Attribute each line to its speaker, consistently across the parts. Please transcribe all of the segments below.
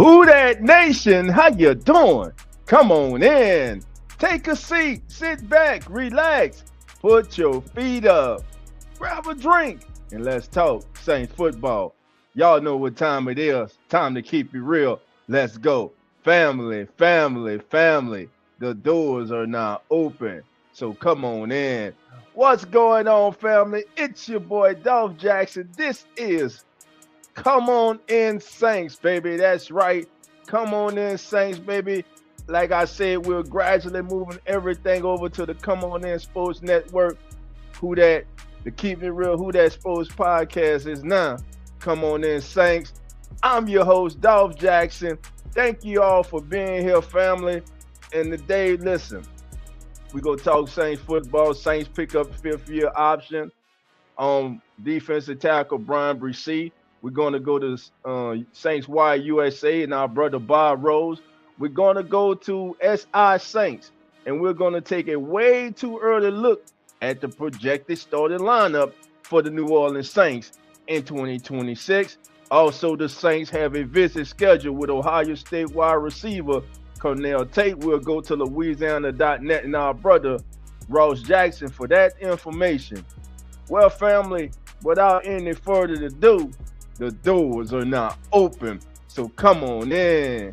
Speaker 1: Who that nation? How you doing? Come on in. Take a seat. Sit back. Relax. Put your feet up. Grab a drink and let's talk Saints football. Y'all know what time it is. Time to keep it real. Let's go. Family, family, family. The doors are now open. So come on in. What's going on, family? It's your boy Dolph Jackson. This is Come On In Saints, baby. That's right. Come on in, Saints, baby. Like I said, we're gradually moving everything over to the Come On In Sports Network. Who that? The Keep It Real Who That Sports podcast is now. Come on in, Saints. I'm your host, Dolph Jackson. Thank you all for being here, family. And today, listen, we go talk Saints football. Saints pick up fifth-year option on defensive tackle Brian Bresee. We're going to go to Saints Wire USA and our brother Bob Rose. We're going to go to SI Saints, and we're going to take a way too early look at the projected starting lineup for the New Orleans Saints in 2026. Also, the Saints have a visit scheduled with Ohio State wide receiver Cornell Tate. We'll go to Louisiana.net and our brother Ross Jackson for that information. Well, family, without any further ado, the doors are now open, so come on in.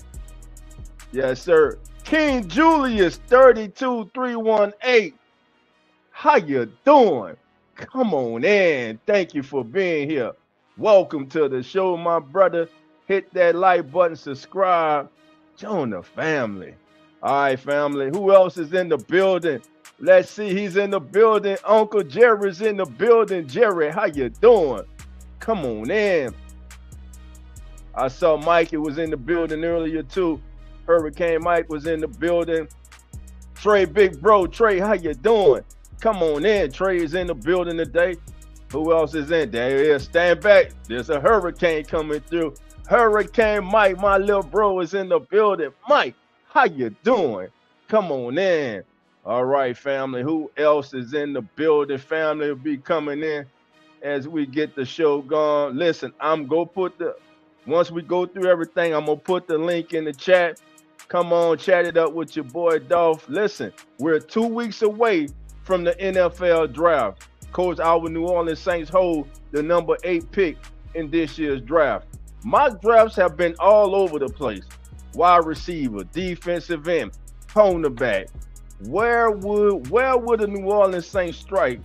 Speaker 1: Yes, sir. King Julius 32318. How you doing? Come on in. Thank you for being here. Welcome to the show, my brother. Hit that like button, subscribe, join the family. All right, family. Who else is in the building? Let's see. He's in the building. Uncle Jerry's in the building. Jerry, how you doing? Come on in. I saw Mikey was in the building earlier too. Hurricane Mike was in the building. Trey, big bro. Trey, how you doing? Come on in. Trey is in the building today. Who else is in? There he is. Stand back. There's a hurricane coming through. Hurricane Mike, my little bro, is in the building. Mike, how you doing? Come on in. All right, family. Who else is in the building? Family will be coming in as we get the show going. Listen, once we go through everything, I'm going to put the link in the chat. Come on, chat it up with your boy Dolph. Listen, we're 2 weeks away from the NFL draft. Coach, our New Orleans Saints hold the number 8 pick in this year's draft. Mock drafts have been all over the place. Wide receiver, defensive end, cornerback. Where would the New Orleans Saints strike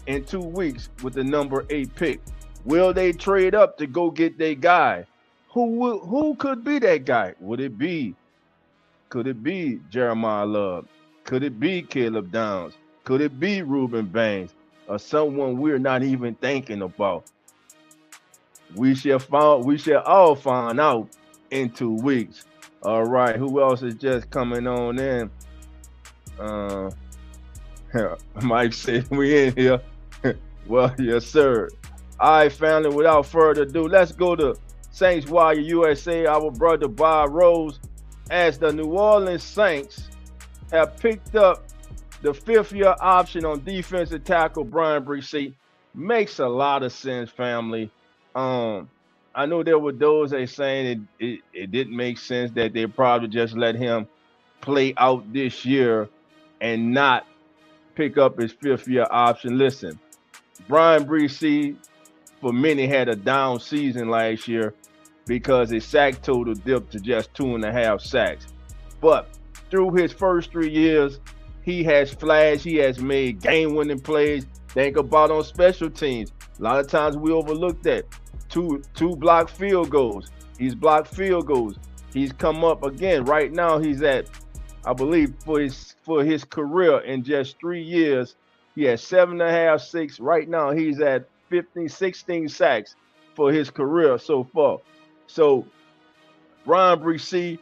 Speaker 1: in 2 weeks with the number 8 pick? Will they trade up to go get their guy? Who could be that guy? Could it be Jeremiah Love? Could it be Caleb Downs? Could it be Reuben Banks? Or someone we're not even thinking about? We shall all find out in 2 weeks. All right, who else is just coming on in? Mike said we in here. Well, yes, sir. All right, family, without further ado, let's go to Saints Wire USA. Our brother Bob Rose, as the New Orleans Saints have picked up the fifth-year option on defensive tackle Brian Bresee. Makes a lot of sense, family. I know there were those that saying it didn't make sense, that they probably just let him play out this year and not pick up his fifth-year option. Listen, Brian Bresee, for many, had a down season last year because his sack total dipped to just 2.5 sacks. But through his first 3 years, he has flashed. He has made game-winning plays. Think about on special teams. A lot of times we overlook that. Two blocked field goals. He's blocked field goals. He's come up again. Right now, he's at, I believe, for his career in just 3 years, he has 7.5, 6. Right now, he's at 15, 16 sacks for his career so far. So, Brian Bresee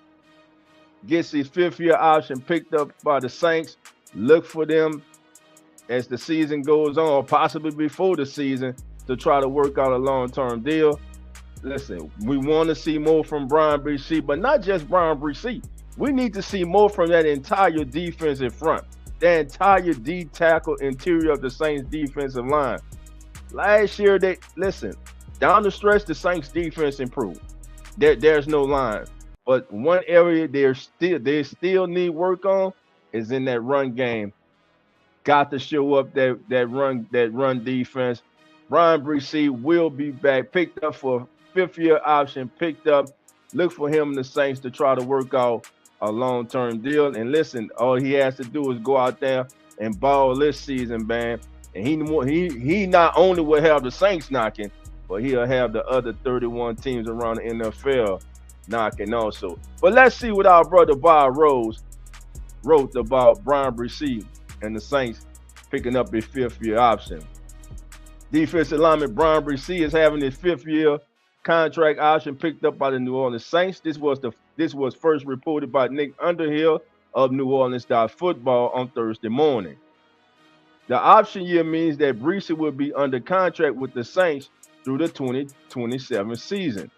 Speaker 1: gets his fifth-year option picked up by the Saints. Look for them as the season goes on, or possibly before the season, to try to work out a long-term deal. Listen, we want to see more from Brian Bresee, but not just Brian Bresee. We need to see more from that entire defensive front, the entire D-tackle interior of the Saints defensive line. Last year, down the stretch, the Saints defense improved. There's no line. But one area they still need work on is in that run game. Got to show up that run defense. Brian Bresee will be back. Picked up for fifth year option. Picked up. Look for him and the Saints to try to work out a long term deal. And listen, all he has to do is go out there and ball this season, man. And he not only will have the Saints knocking, but he'll have the other 31 teams around the NFL knocking also. But let's see what our brother Bob Rose wrote about Brian Bresee and the Saints picking up his fifth year option. Defensive lineman Brian Bresee is having his fifth year contract option picked up by the New Orleans Saints. This was first reported by Nick Underhill of New Orleans Football on Thursday morning. The option year means that Bresee will be under contract with the Saints through the 2027 season.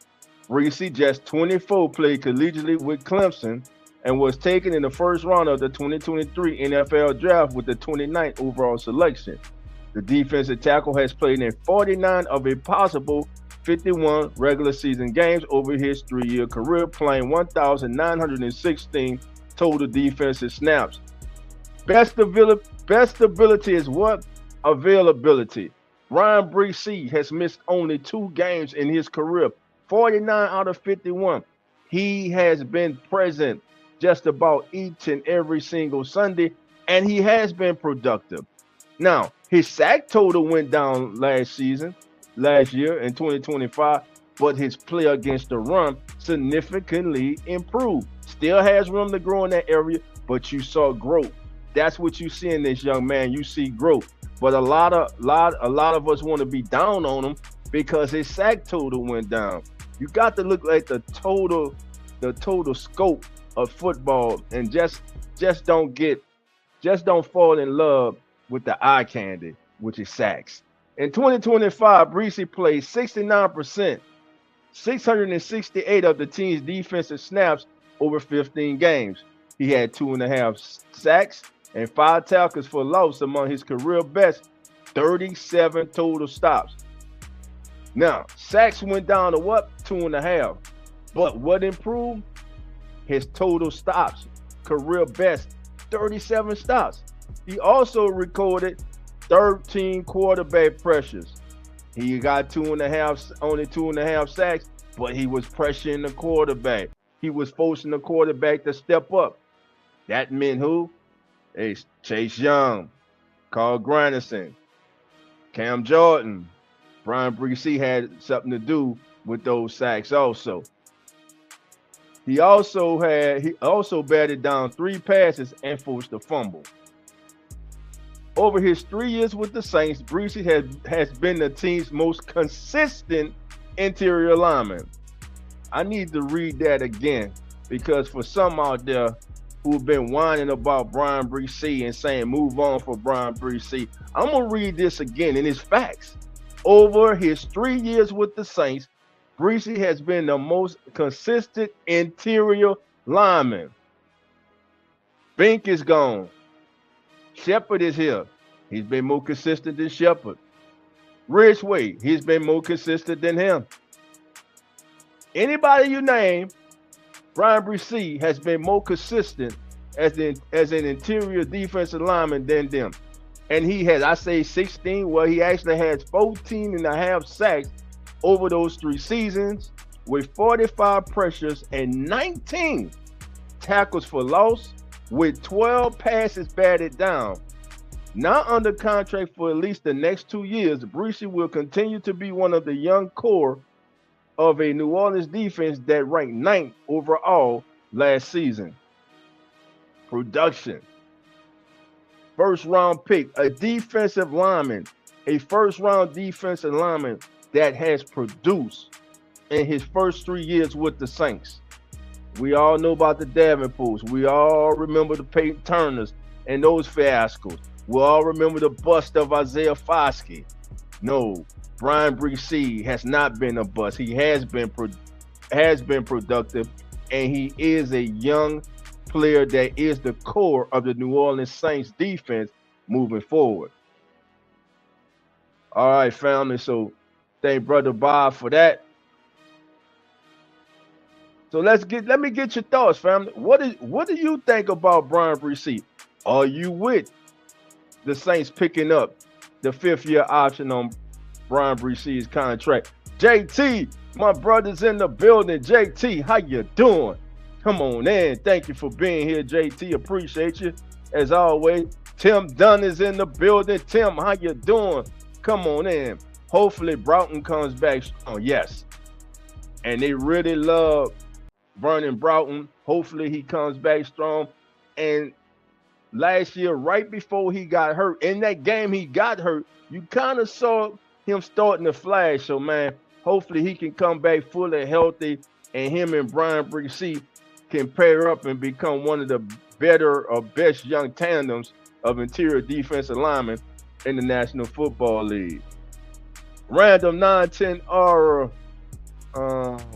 Speaker 1: Bresee, just 24, played collegiately with Clemson and was taken in the first round of the 2023 NFL Draft with the 29th overall selection. The defensive tackle has played in 49 of a possible 51 regular season games over his 3-year career, playing 1,916 total defensive snaps. Best ability is what? Availability. Brian Bresee has missed only 2 games in his career, 49 out of 51. He has been present just about each and every single Sunday, and he has been productive. Now, his sack total went down last year in 2025, but his play against the run significantly improved. Still has room to grow in that area, but you saw growth. That's what you see in this young man. You see growth. But a lot of us want to be down on him because his sack total went down. You got to look at the total scope of football and just don't fall in love with the eye candy, which is sacks. In 2025, Bresee played 69%, 668 of the team's defensive snaps over 15 games. He had 2.5 sacks and 5 tackles for loss among his career best 37 total stops. Now, sacks went down to what? 2.5. But what improved? His total stops, career best 37 stops. He also recorded 13 quarterback pressures. He got only 2.5 sacks, but he was pressuring the quarterback. He was forcing the quarterback to step up. That meant who? It's Chase Young, Carl Granderson, Cam Jordan. Brian Bresee had something to do with those sacks also. He also batted down 3 passes and forced a fumble. Over his 3 years with the Saints, Bresee has been the team's most consistent interior lineman. I need to read that again because for some out there who've been whining about Brian Bresee and saying move on for Brian Bresee, I'm going to read this again, and it's facts. Over his 3 years with the Saints, Bresee has been the most consistent interior lineman. Bink is gone. Shepard is here. He's been more consistent than Shepard. Ridgeway, he's been more consistent than him. Anybody you name, Brian Bresee has been more consistent as an interior defensive lineman than them. And he has, I say 16, well, he actually has 14.5 sacks over those 3 seasons with 45 pressures and 19 tackles for loss with 12 passes batted down. Now under contract for at least the next 2 years, Bresee will continue to be one of the young core of a New Orleans defense that ranked 9th overall last season. Production. First round pick, a defensive lineman, a first round defensive lineman that has produced in his first 3 years with the Saints. We all know about the Davenports. We all remember the Peyton Turners and those fiascos. We all remember the bust of Isaiah Foskey. No, Brian Bresee has not been a bust. He has been productive, and he is a young player that is the core of the New Orleans Saints defense moving forward. All right, family. So thank Brother Bob for that. So let me get your thoughts, family. What do you think about Brian Bresee? Are you with the Saints picking up the 5th-year option on Brian Bresee's contract? JT, my brother's in the building. JT, how you doing? Come on in. Thank you for being here, JT. Appreciate you. As always, Tim Dunn is in the building. Tim, how you doing? Come on in. Hopefully Broughton comes back strong. Yes. And they really love Vernon Broughton. Hopefully he comes back strong. And last year, right before he got hurt, in that game he got hurt, you kind of saw him starting to flash. So, man, hopefully he can come back fully healthy, and him and Brian Bresee can pair up and become one of the better or best young tandems of interior defensive linemen in the National Football League. Random 910R,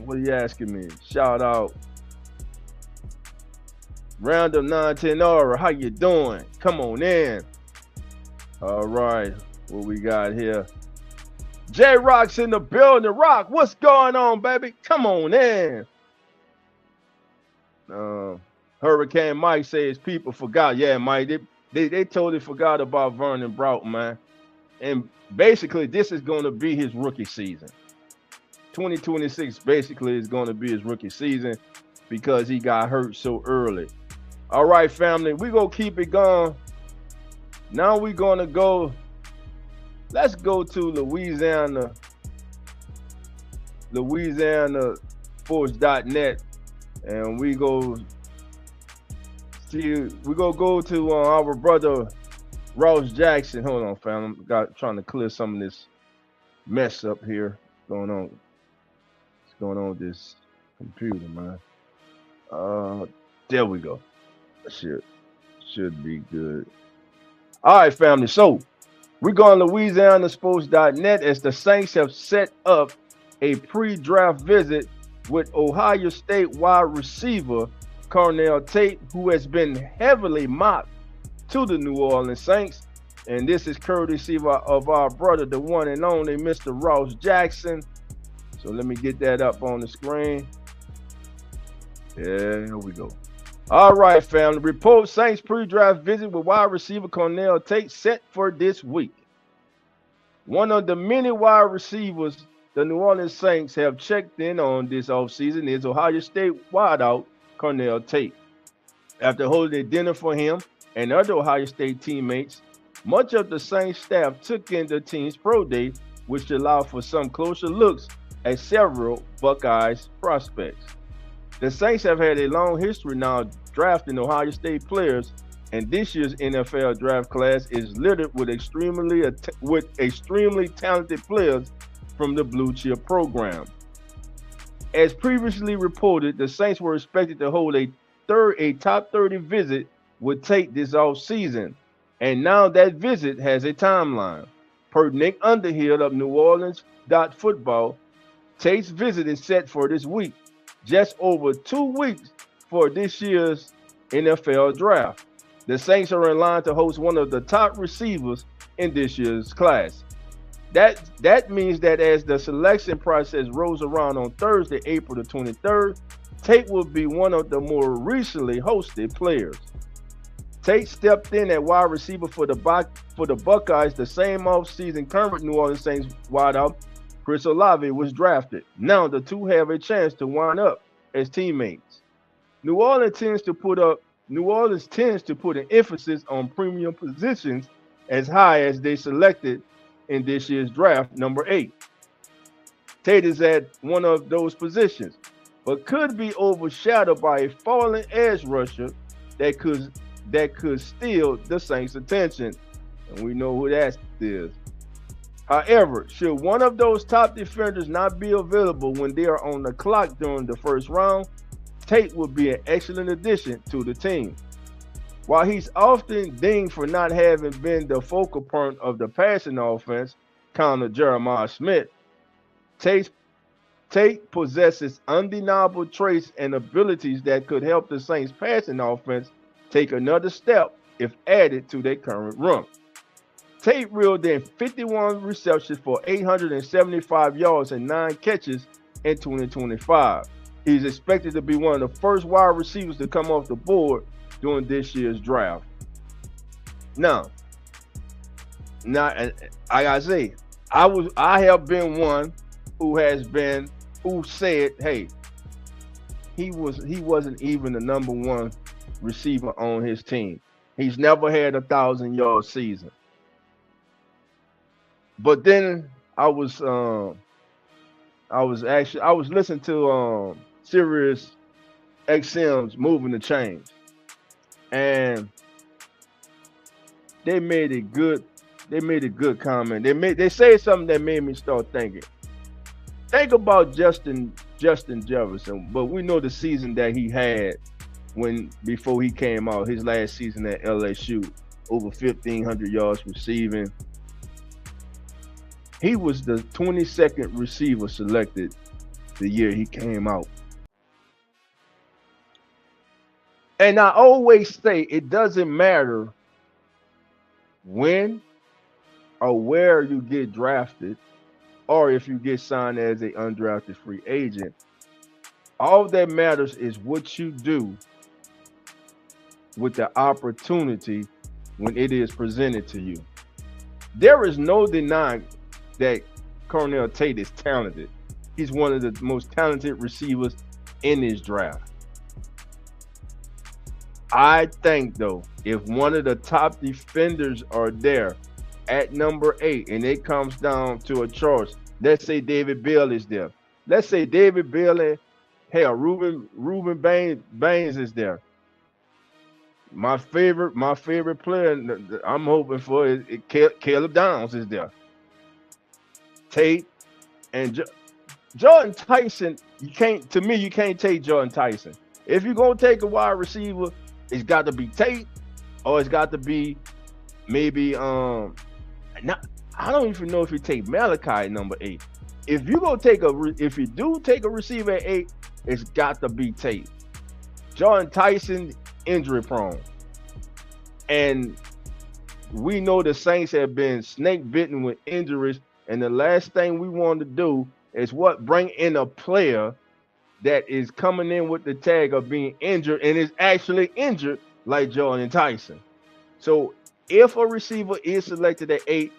Speaker 1: what are you asking me? Shout out. Random 910R, how you doing? Come on in. All right, what we got here? J-Rock's in the building. Rock, what's going on, baby? Come on in. Hurricane Mike says people forgot. Yeah, Mike, they totally forgot about Vernon Broughton, man. And basically, this is going to be his rookie season. 2026 basically is going to be his rookie season because he got hurt so early. All right, family, we're going to keep it going. Now we're going to go, let's go to Louisiana Sports.net, and we go to our brother Ross Jackson. Hold on, fam. I'm trying to clear some of this mess up here. What's going on with this computer, man? There we go. Should be good. All right, family. So we're going to LouisianaSports.net as the Saints have set up a pre-draft visit with Ohio State wide receiver Cornell Tate, who has been heavily mocked to the New Orleans Saints. And this is courtesy of our brother, the one and only Mr. Ross Jackson. So let me get that up on the screen. There we go. All right, family. Report Saints pre-draft visit with wide receiver Cornell Tate set for this week. One of the many wide receivers the New Orleans Saints have checked in on this offseason is Ohio State wideout Cornell Tate. After holding a dinner for him and other Ohio State teammates, much of the Saints staff took in the team's pro day, which allowed for some closer looks at several Buckeyes prospects. The Saints have had a long history now drafting Ohio State players, and this year's NFL draft class is littered with extremely talented players from the Blue Chip program. As previously reported, the Saints were expected to hold a top 30 visit with Tate this offseason, and now that visit has a timeline. Per Nick Underhill of New Orleans Football, Tate's visit is set for this week, just over 2 weeks for this year's NFL draft. The Saints are in line to host one of the top receivers in this year's class. That means that as the selection process rolls around on Thursday, April the 23rd, Tate will be one of the more recently hosted players. Tate stepped in at wide receiver for the Buckeyes the same offseason current New Orleans Saints wideout Chris Olave was drafted. Now the two have a chance to wind up as teammates. New Orleans tends to put an emphasis on premium positions as high as they selected in this year's draft, number 8. Tate is at one of those positions, but could be overshadowed by a falling edge rusher that could steal the Saints' attention, and we know who that is. However, should one of those top defenders not be available when they are on the clock during the first round, Tate would be an excellent addition to the team. While he's often dinged for not having been the focal point of the passing offense, counter Jeremiah Smith, Tate possesses undeniable traits and abilities that could help the Saints' passing offense take another step if added to their current run. Tate reeled in 51 receptions for 875 yards and 9 catches in 2025. He's expected to be one of the first wide receivers to come off the board during this year's draft. Now, like I say, I have been one who said, hey, he wasn't even the number one receiver on his team. He's never had 1,000-yard season. But then I was listening to Sirius XM's Moving the Chains, and they made a good comment. They said something that made me start thinking. Think about Justin Jefferson, but we know the season that he had before he came out, his last season at LSU, over 1,500 yards receiving. He was the 22nd receiver selected the year he came out. And I always say it doesn't matter when or where you get drafted, or if you get signed as an undrafted free agent. All that matters is what you do with the opportunity when it is presented to you. There is no denying that Cornell Tate is talented. He's one of the most talented receivers in this draft. I think, though, if one of the top defenders are there at number 8 and it comes down to a choice, let's say David Bell is there. Let's say David Bell and Reuben Baines is there. My favorite player I'm hoping for is Caleb Downs is there. Tate and Jordan Tyson. You can't take Jordan Tyson. If you're gonna take a wide receiver, it's got to be Tate, or it's got to be maybe I don't even know if you take Malachi at number 8. If you do take a receiver at 8, it's got to be Tate. Jordan Tyson injury prone, and we know the Saints have been snake bitten with injuries. And the last thing we want to do is bring in a player that is coming in with the tag of being injured and is actually injured like Jordan Tyson. So if a receiver is selected at 8,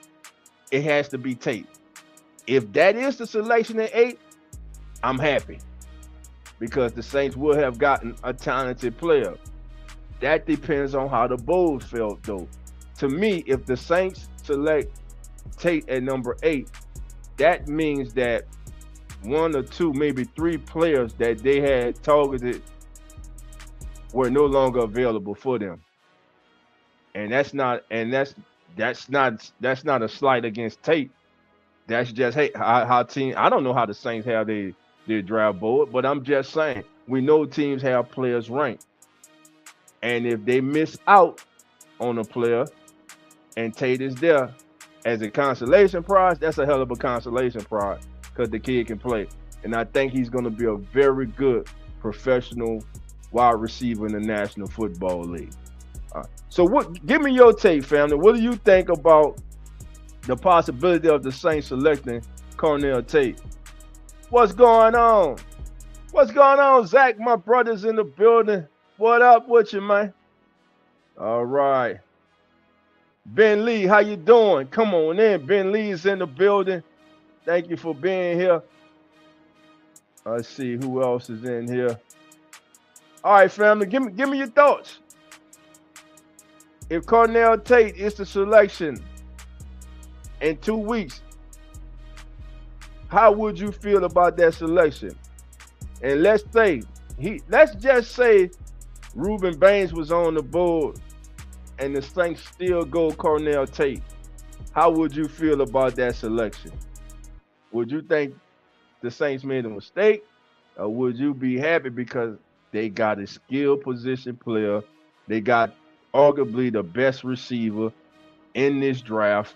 Speaker 1: it has to be Tate. If that is the selection at 8, I'm happy, because the Saints would have gotten a talented player. That depends on how the Bulls felt, though. To me, if the Saints select Tate at number 8, that means that 1 or 2, maybe 3 players that they had targeted were no longer available for them. And that's not a slight against Tate. That's just, hey, how team. I don't know how the Saints have their draft board, but I'm just saying, we know teams have players ranked. And if they miss out on a player and Tate is there as a consolation prize, that's a hell of a consolation prize, because the kid can play. And I think he's going to be a very good professional wide receiver in the National Football League. So give me your take, family. What do you think about the possibility of the Saints selecting Cornell Tate? What's going on? What's going on, Zach? My brother's in the building. What up with you, man? All right. Ben Lee, how you doing? Come on in. Ben Lee is in the building. Thank you for being here. Let's see who else is in here. All right, family, give me your thoughts. If Cornell Tate is the selection in 2 weeks, how would you feel about that selection? And let's just say Reuben Baines was on the board and the Saints still go Cornell Tate. How would you feel about that selection? Would you think the Saints made a mistake, or would you be happy because they got a skilled position player? They got arguably the best receiver in this draft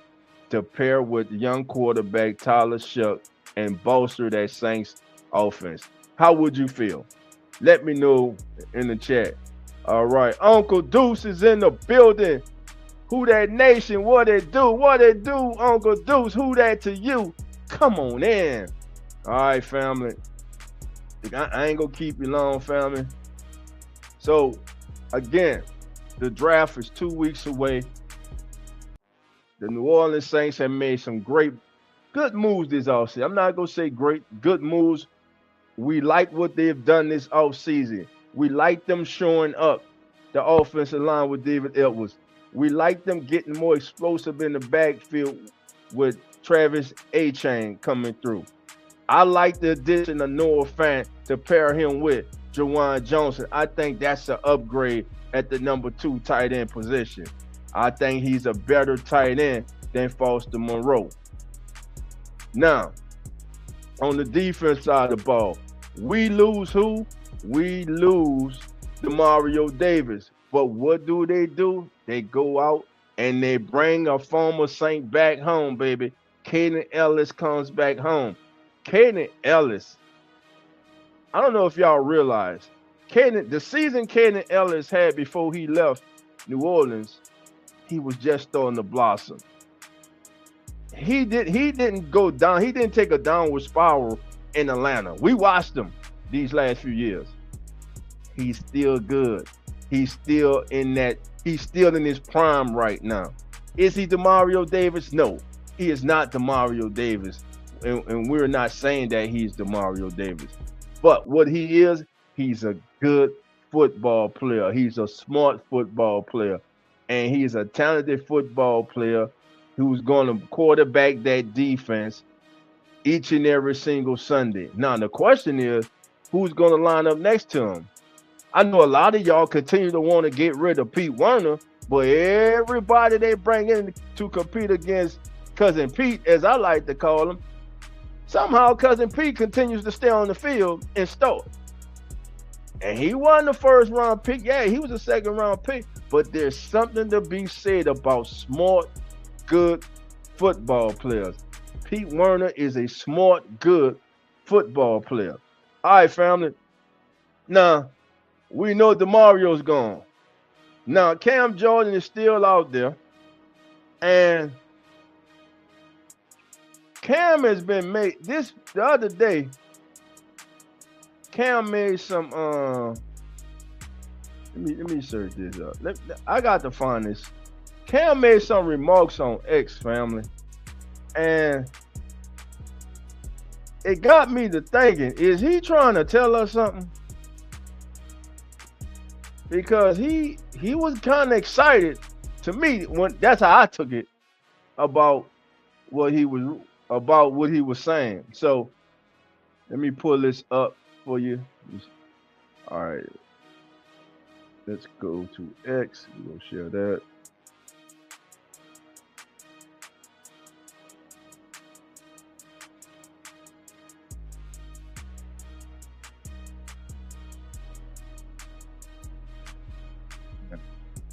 Speaker 1: to pair with young quarterback Tyler Shuck and bolster that Saints offense. How would you feel? Let me know in the chat. All right, Uncle Deuce is in the building. Who that nation? What it do? What it do, Uncle Deuce? Who that to you? Come on in. All right, family. I ain't gonna keep you long, family. So again, the draft is 2 weeks away. The New Orleans Saints have made some good moves this offseason. I'm not gonna say great, good moves. We like what they've done this offseason. We like them showing up the offensive line with David Edwards. We like them getting more explosive in the backfield with Travis A-Chain coming through. I like the addition of Noah Fant to pair him with Jawan Johnson. I think that's an upgrade at the number 2 tight end position. I think he's a better tight end than Foster Moreau. Now, on the defense side of the ball, we lose who? We lose Demario Davis. But what do? They go out and they bring a former Saint back home, baby. Caden Ellis comes back home. Caden Ellis, I don't know if y'all realize, the season Caden Ellis had before he left New Orleans, he was just starting to blossom. He didn't go down. He didn't take a downward spiral in Atlanta. We watched him these last few years. He's still good. He's still in his prime right now. Is he Demario Davis? No, he is not Demario Davis. And we're not saying that he's Demario Davis. But what he is, he's a good football player. He's a smart football player. And he's a talented football player who's going to quarterback that defense each and every single Sunday. Now, the question is, who's going to line up next to him? I know a lot of y'all continue to want to get rid of Pete Werner, but everybody they bring in to compete against Cousin Pete, as I like to call him, somehow Cousin Pete continues to stay on the field and start. And he wasn't the first round pick. Yeah, he was a second round pick, but there's something to be said about smart, good football players. Pete Werner is a smart, good football player. All right, family. Now, we know DeMario's gone. Now, Cam Jordan is still out there. And Cam has been made the other day. Cam made some let me search this up. I got to find this. Cam made some remarks on X, family. And it got me to thinking, is he trying to tell us something? Because he was kind of excited to me when that's how I took it about what he was saying. So let me pull this up for you. All right. Let's go to X. We'll share that.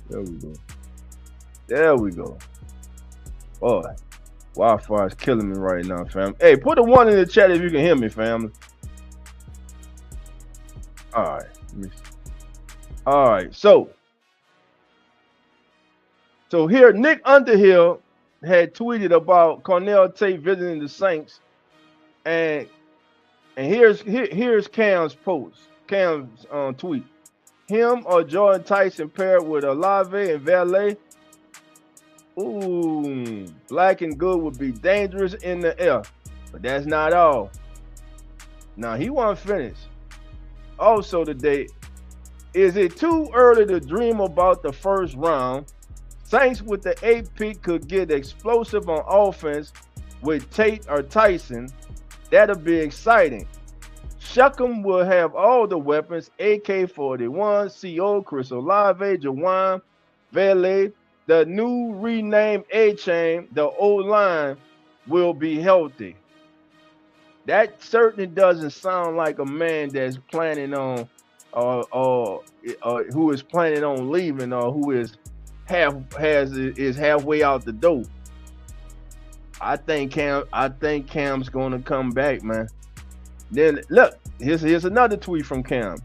Speaker 1: There we go. There we go. Boy, Wi-Fi is killing me right now, fam. Hey, put a 1 in the chat if you can hear me, family. All right. Let me see. All right. So here, Nick Underhill had tweeted about Cornell Tate visiting the Saints, and here's Cam's post. Cam's tweet. Him or Jordan Tyson paired with Olave and Valet. Ooh, black and good would be dangerous in the air. But that's not all. Now, he wasn't finished. Also today, is it too early to dream about the first round? Saints with the 8th pick could get explosive on offense with Tate or Tyson. That'll be exciting. Shuckham will have all the weapons, AK-41, CO, Chris Olave, Jawan, Valet, the new renamed A-Chain, the O-line will be healthy. That certainly doesn't sound like a man that's planning on or who is planning on leaving or who is halfway out the door. I think Cam's gonna come back, man. Then look, here's another tweet from Cam.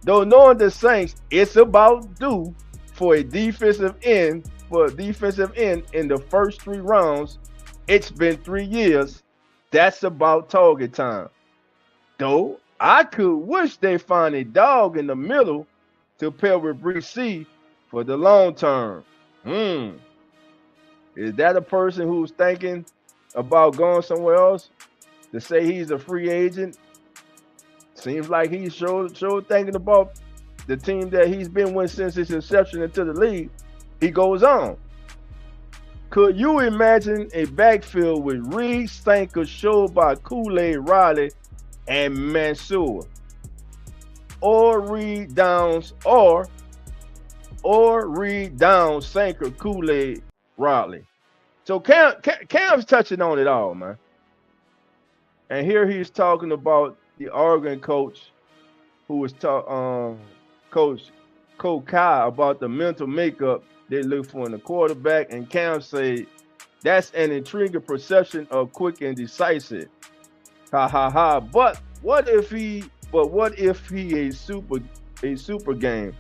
Speaker 1: Though knowing the Saints, it's about due for a defensive end in the first 3 rounds. It's been 3 years. That's about target time. Though I could wish they find a dog in the middle to pair with Bree C for the long term. Hmm. Is that a person who's thinking about going somewhere else to say he's a free agent? Seems like he's sure thinking about the team that he's been with since his inception into the league. He goes on. Could you imagine a backfield with Reed, Sanker, showed by Kool-Aid, Riley, and Mansour, or Reed Downs, or Reed Downs, Sanker, Kool-Aid, Riley? So Cam's touching on it all, man. And here he's talking about the Oregon coach who was Coach Kai about the mental makeup they look for in the quarterback, and Cam said that's an intriguing perception of quick and decisive. Ha ha ha. But what if he a super game?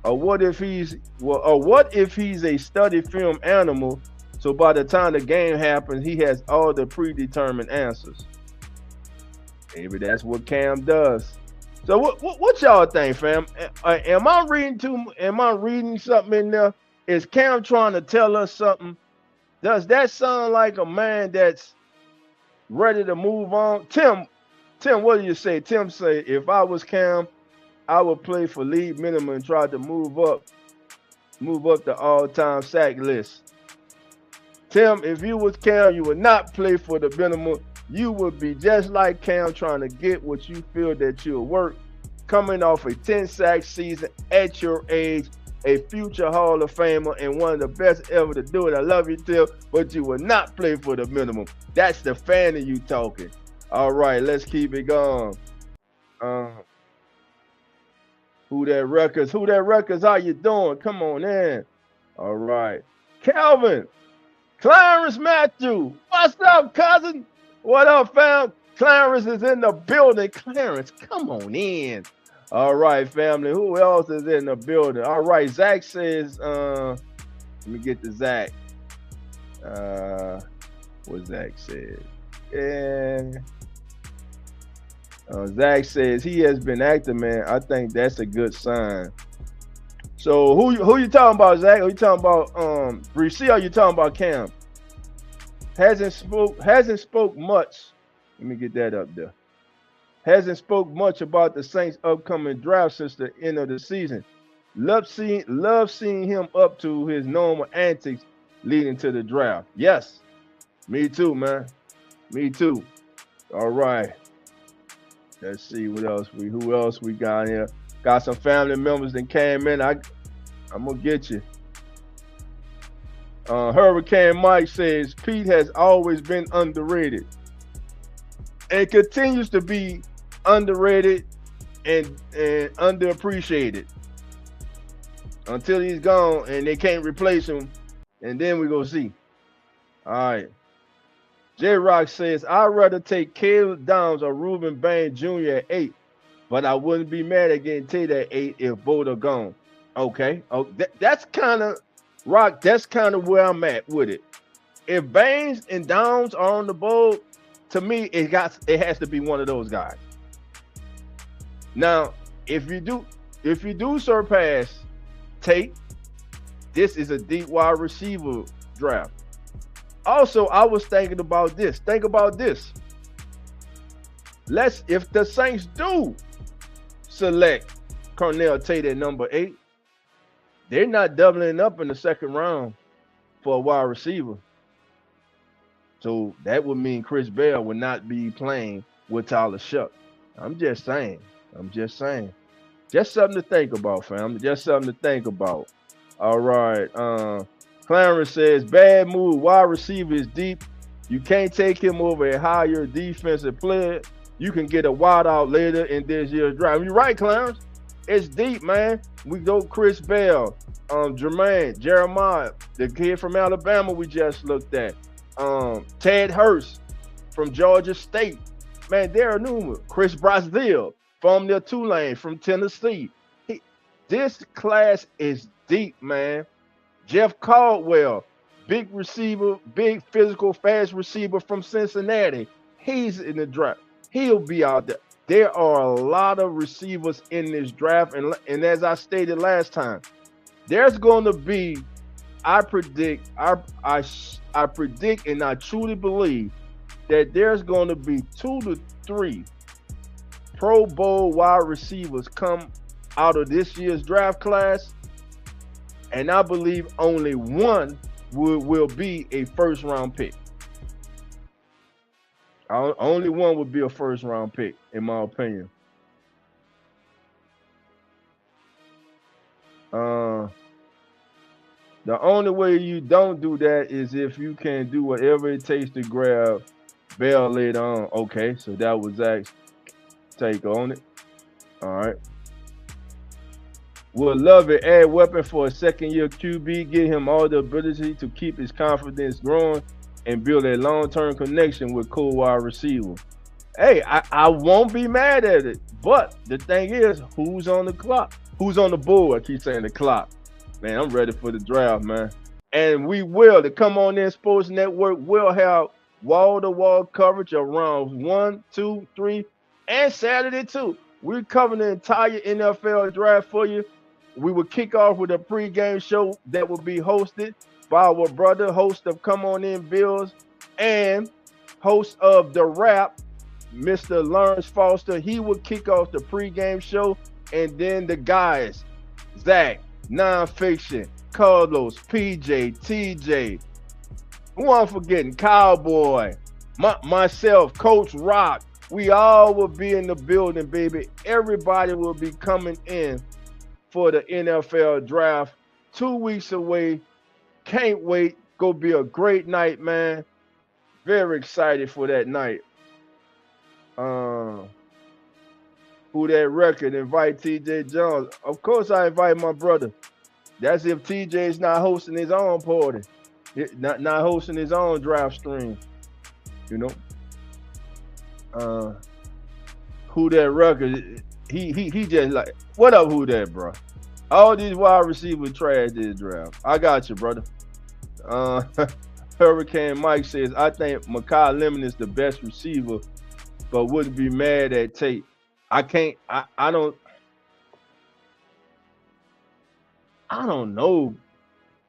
Speaker 1: Or what if he's a study film animal, so by the time the game happens, he has all the predetermined answers? Maybe that's what Cam does. So what y'all think, fam? Am I reading something in there? Is Cam trying to tell us something? Does that sound like a man that's ready to move on? Tim, what do you say? Tim say, if I was Cam, I would play for league minimum and try to move up the all-time sack list. Tim, if you was Cam, you would not play for the minimum. You would be just like Cam, trying to get what you feel that you'll work. Coming off a 10-sack season at your age, a future Hall of Famer and one of the best ever to do it. I love you, Tim, but you will not play for the minimum. That's the fan of you talking. All right, let's keep it going. Who that records? How you doing? Come on in. All right. Calvin, Clarence Matthew, what's up, cousin? What up, fam? Clarence is in the building. Clarence, come on in. All right, family. Who else is in the building? All right, Zach says, let me get to Zach. What Zach said. Yeah. Zach says he has been active, man. I think that's a good sign. So who you talking about, Zach? Are you talking about Bree, or you talking about Cam? Hasn't spoke much. Let me get that up there. Hasn't spoke much about the Saints' upcoming draft since the end of the season. Love seeing him up to his normal antics leading to the draft. Yes, me too, man. Me too. All right. Let's see who else we got here. Got some family members that came in. I'm gonna get you. Hurricane Mike says Pete has always been underrated and continues to be underrated and underappreciated until he's gone and they can't replace him, and then we go see. All right. J-Rock says, I'd rather take Caleb Downs or Reuben Bain Jr. at 8, but I wouldn't be mad at getting Tate at 8 if both are gone. Okay. Oh, that's kind of, Rock, that's kind of where I'm at with it. If Baines and Downs are on the board, to me, it has to be one of those guys. Now, if you do surpass Tate, this is a deep wide receiver draft. Also, I was thinking about this. Think about this. If the Saints do select Cornell Tate at number 8, they're not doubling up in the second round for a wide receiver. So that would mean Chris Bell would not be playing with Tyler Shuck. I'm just saying. Just something to think about, fam. Just something to think about. All right. Clarence says, bad move. Wide receiver is deep. You can't take him over a higher defensive player. You can get a wide out later in this year's draft. You're right, Clarence. It's deep, man. We go Chris Bell, Jermaine, Jeremiah, the kid from Alabama we just looked at, Ted Hurst from Georgia State. Man, there are numerous. Chris Brazil from the Tulane from Tennessee. This class is deep, man. Jeff Caldwell, big receiver, big physical, fast receiver from Cincinnati. He's in the draft. He'll be out there. There are a lot of receivers in this draft, and as I stated last time, there's going to be. I predict. I predict, and I truly believe that there's going to be 2 to 3 Pro Bowl wide receivers come out of this year's draft class, and I believe only one will be a first round pick. Only one would be a first round pick, in my opinion. The only way you don't do that is if you can do whatever it takes to grab Bell later on. Okay, so that was Zach's take on it. All right. Would love it. Add weapon for a second-year QB. Give him all the ability to keep his confidence growing and build a long-term connection with cool wide receiver. Hey, I won't be mad at it. But the thing is, who's on the clock? Who's on the board? I keep saying the clock. Man, I'm ready for the draft, man. And we will. The Come On In Sports Network will have wall-to-wall coverage of rounds 1, 2, 3, and Saturday too. We're covering the entire NFL draft for you. We will kick off with a pregame show that will be hosted by our brother, host of Come On In Bills, and host of The Wrap, Mr. Lawrence Foster. He will kick off the pregame show, and then the guys, Zach, Nonfiction, Carlos, PJ, TJ, who I'm forgetting, Cowboy, myself, Coach Rock. We all will be in the building, baby. Everybody will be coming in for the NFL draft. 2 weeks away. Can't wait. Gonna be a great night, man. Very excited for that night. Who that record? Invite TJ Jones. Of course I invite my brother. That's if TJ is not hosting his own party. Not hosting his own draft stream. You know? Who that record? He just like, what up, who that, bro? All these wide receivers trash this draft. I got you, brother. Hurricane Mike says, I think Mekhi Lemon is the best receiver, but wouldn't be mad at Tate. I don't know.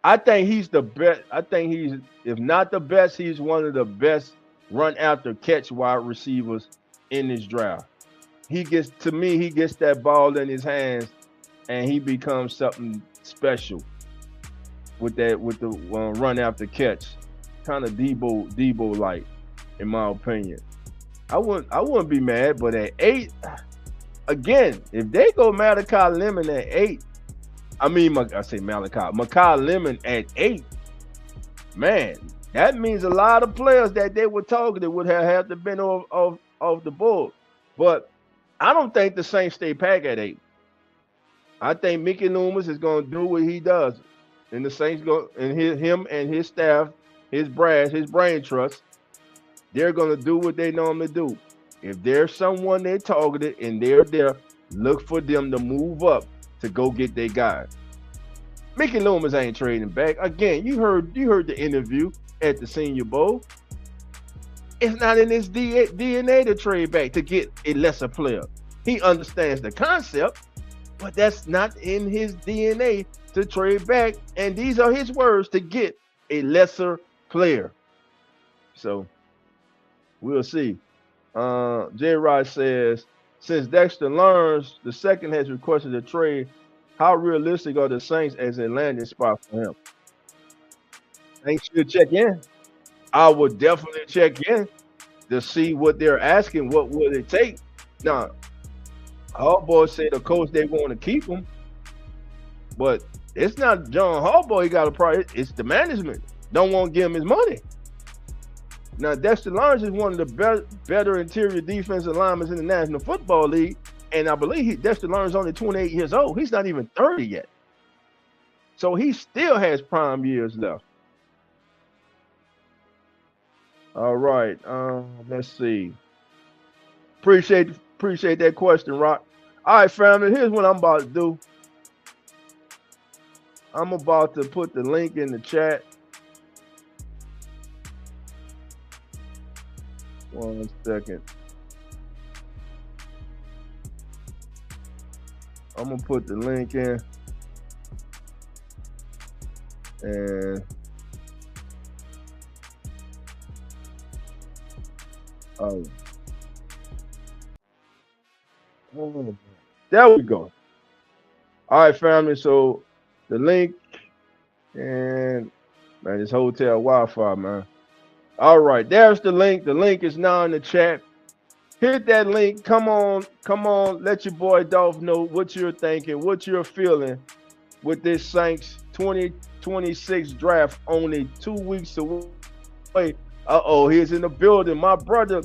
Speaker 1: I think he's the best. I think he's, if not the best, he's one of the best run after catch wide receivers in this draft. He gets that ball in his hands and he becomes something special with the run after catch. Kind of Debo like, in my opinion. I wouldn't be mad, but at 8, again, if they go Malachi Lemon at 8, Mekhi Lemon at 8, man, that means a lot of players that they were targeted would have to been off the board. But I don't think the Saints stay pack at 8. I think Mickey Loomis is going to do what he does, and the Saints go, and him and his staff, his brain trust, they're going to do what they normally do. If there's someone they targeted and they're there, look for them to move up to go get their guy. Mickey Loomis ain't trading back. Again, you heard the interview at the Senior Bowl. It's not in his DNA to trade back to get a lesser player. He understands the concept, but that's not in his DNA to trade back. And these are his words, to get a lesser player. So we'll see. J. Rod says, since Dexter Lawrence II has requested a trade, how realistic are the Saints as a landing spot for him? Saints should check in. I would definitely check in to see what they're asking. What would it take? Now, Harbaugh said, of course, they want to keep him, but it's not John Harbaugh. He got a problem. It's the management. Don't want to give him his money. Now, Dexter Lawrence is one of the better interior defensive linemen in the National Football League, and I believe Dexter Lawrence is only 28 years old. He's not even 30 yet. So he still has prime years left. All right, let's see. Appreciate that question, Rock. All right, family, here's what I'm about to do. I'm about to put the link in the chat. One second. I'm gonna put the link in, and oh, there we go. All right, family. So the link and man, this hotel Wi-Fi, man. All right, there's the link. The link is now in the chat. Hit that link. Come on. Let your boy Dolph know what you're thinking, what you're feeling with this Saints 2026 draft only 2 weeks away. He's in the building. My brother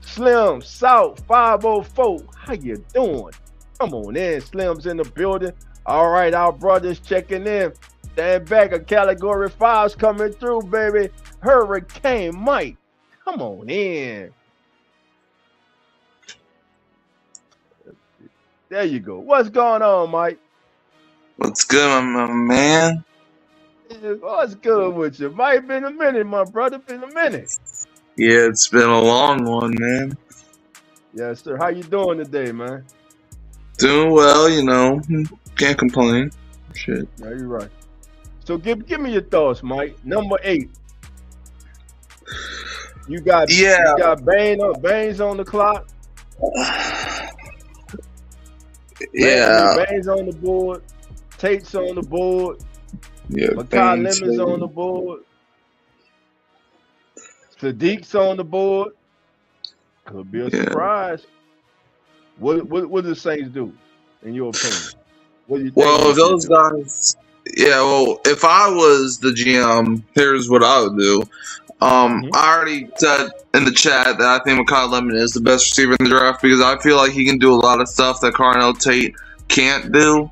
Speaker 1: Slim South 504. How you doing? Come on in. Slim's in the building. All right, our brothers checking in. Stand back. A category 5's coming through, baby. Hurricane Mike. Come on in. There you go. What's going on, Mike?
Speaker 2: What's good, my man?
Speaker 1: What's good with you? Mike, been a minute, my brother. Been a minute.
Speaker 2: Yeah, it's been a long one, man.
Speaker 1: Yes, sir. How you doing today, man?
Speaker 2: Doing well, you know. Can't complain. Shit.
Speaker 1: Yeah, you're right. So give me your thoughts, Mike. Number 8. You got Baines on the clock.
Speaker 2: Yeah.
Speaker 1: Baines on the board. Tate's on the board.
Speaker 2: Yeah.
Speaker 1: Makai Lemon's on the board. Sadiq's on the board. Could be a surprise. What do the Saints do, in your opinion? What do you think?
Speaker 2: Well, those guys. Yeah. Well, if I was the GM, here's what I would do. I already said in the chat that I think Makai Lemon is the best receiver in the draft because I feel like he can do a lot of stuff that Carnell Tate can't do.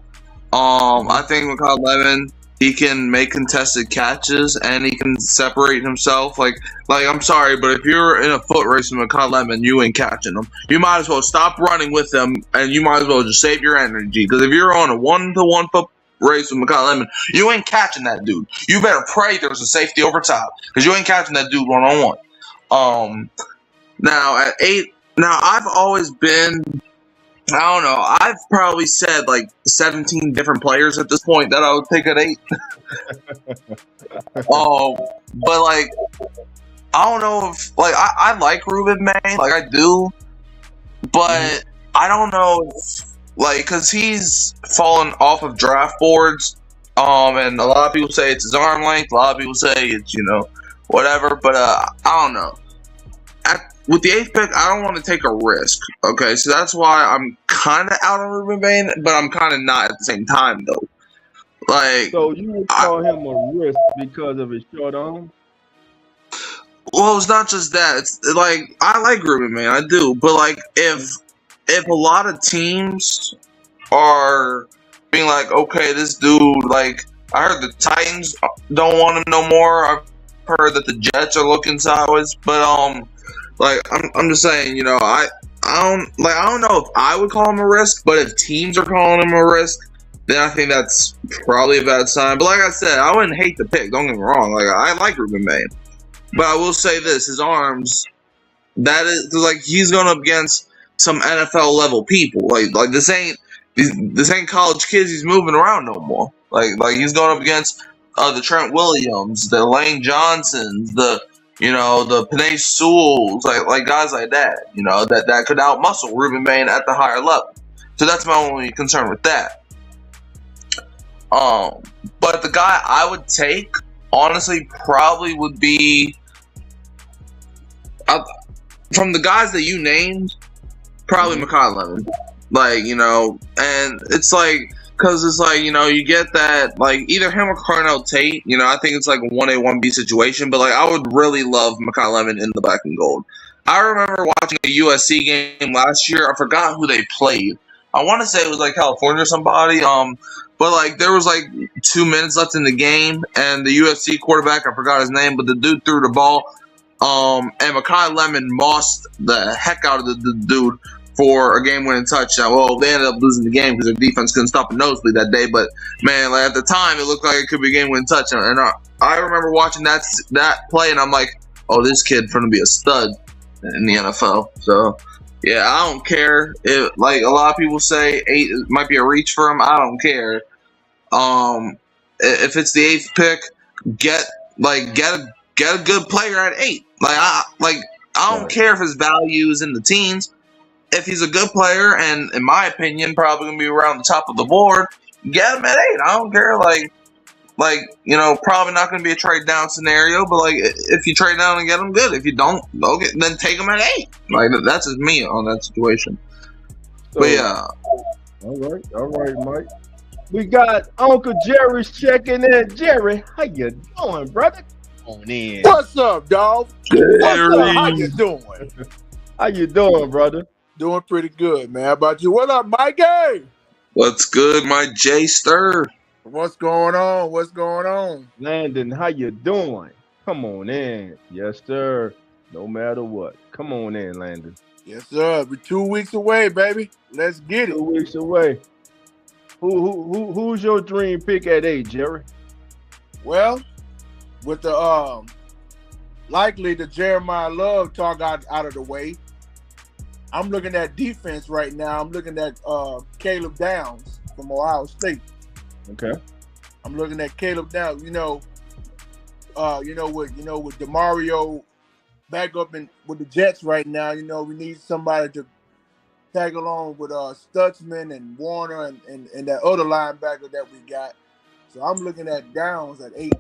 Speaker 2: I think Makai Lemon, he can make contested catches and he can separate himself. Like I'm sorry, but if you're in a foot race with Makai Lemon, you ain't catching him. You might as well stop running with him and you might as well just save your energy because if you're on a 1-to-1 foot race with Makai Lemon, you ain't catching that dude. You better pray there's a safety over top because you ain't catching that dude one-on-one. Now at 8, I've always been, I don't know, I've probably said like 17 different players at this point that I would pick at 8. But like, I don't know if, like, I like Ruben May, like I do, but I don't know if, like, because he's fallen off of draft boards, and a lot of people say it's his arm length, a lot of people say it's, whatever, but I don't know. With the 8th pick, I don't want to take a risk, okay? So that's why I'm kind of out on Ruben Bain, but I'm kind of not at the same time, though. Like,
Speaker 1: so you would call him a risk because of his short arm?
Speaker 2: Well, it's not just that. It's like, I like Ruben Bain, I do, but like, if a lot of teams are being like, okay, this dude, like, I heard the Titans don't want him no more. I've heard that the Jets are looking sideways, but like I'm just saying, I don't know if I would call him a risk, but if teams are calling him a risk, then I think that's probably a bad sign. But like I said, I wouldn't hate the pick. Don't get me wrong. Like I like Ruben Bain, but I will say this: his arms, that is like he's going up against some NFL level people. Like this ain't college kids he's moving around no more. Like he's going up against the Trent Williams, the Lane Johnsons, the Penei Sewells, like guys like that, that could outmuscle Ruben Bain at the higher level. So that's my only concern with that. But the guy I would take, honestly, probably would be from the guys that you named, probably Makai Lemon. Like, and it's like, because it's like, you get that, like, either him or Carnell Tate, I think it's like a 1A, 1B situation, but, like, I would really love Makai Lemon in the black and gold. I remember watching a USC game last year. I forgot who they played. I want to say it was, like, California or somebody, but, like, there was, like, 2 minutes left in the game, and the USC quarterback, I forgot his name, but the dude threw the ball, and Makai Lemon mossed the heck out of the dude for a game-winning touchdown. Well, they ended up losing the game because their defense couldn't stop a nosebleed that day. But man, like, at the time, it looked like it could be a game-winning touchdown. And I remember watching that play, and I'm like, "Oh, this kid going to be a stud in the NFL." So Yeah, I don't care. If, like a lot of people say, 8 might be a reach for him. I don't care. If it's the 8th pick, get get a good player at 8. I don't
Speaker 1: Right.
Speaker 2: care if his value is in the teens. If he's a good player, and in my opinion, probably gonna be around the top of the board, get him at 8. I don't care. Probably not gonna be a trade down scenario, but like if you trade down and get him, good. If you don't, okay, then take him at 8. Like that's just me on that situation.
Speaker 1: So,
Speaker 2: But yeah,
Speaker 1: all right, Mike. We got Uncle Jerry's checking in. Jerry, how you doing, brother? Come on in.
Speaker 3: What's up, dog? What's up? How you
Speaker 2: Jerry.
Speaker 3: doing?
Speaker 1: How you doing, brother?
Speaker 3: Doing pretty good, man. How about you? What up, Mikey?
Speaker 2: What's good, my J Stir?
Speaker 3: What's going on? What's going on?
Speaker 1: Landon, how you doing? Come on in. Yes, sir. No matter what. Come on in, Landon.
Speaker 3: Yes, sir. We're 2 weeks away, baby. Let's get it.
Speaker 1: 2 weeks away. Who's your dream pick at 8, Jerry?
Speaker 3: Well, with the likely the Jeremiah Love talk out of the way, I'm looking at defense right now. I'm looking at Caleb Downs from Ohio State.
Speaker 1: Okay.
Speaker 3: I'm looking at Caleb Downs. with DeMario back up with the Jets right now. We need somebody to tag along with Stutzman and Warner and that other linebacker that we got. So I'm looking at Downs at 8.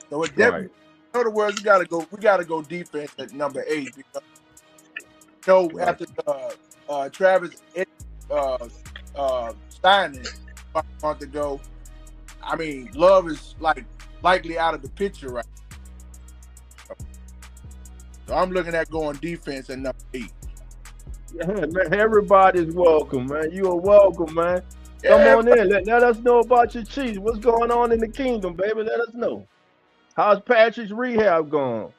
Speaker 3: So it definitely, in other words, we gotta go defense at number 8 because after Travis Steiner a month ago, I mean Love is likely out of the picture right now. So I'm looking at going defense at number 8.
Speaker 1: Yeah, man, everybody's welcome, man. You are welcome, man. Come on in. Let us know about your Chiefs. What's going on in the kingdom, baby? Let us know. How's Patrick's rehab going?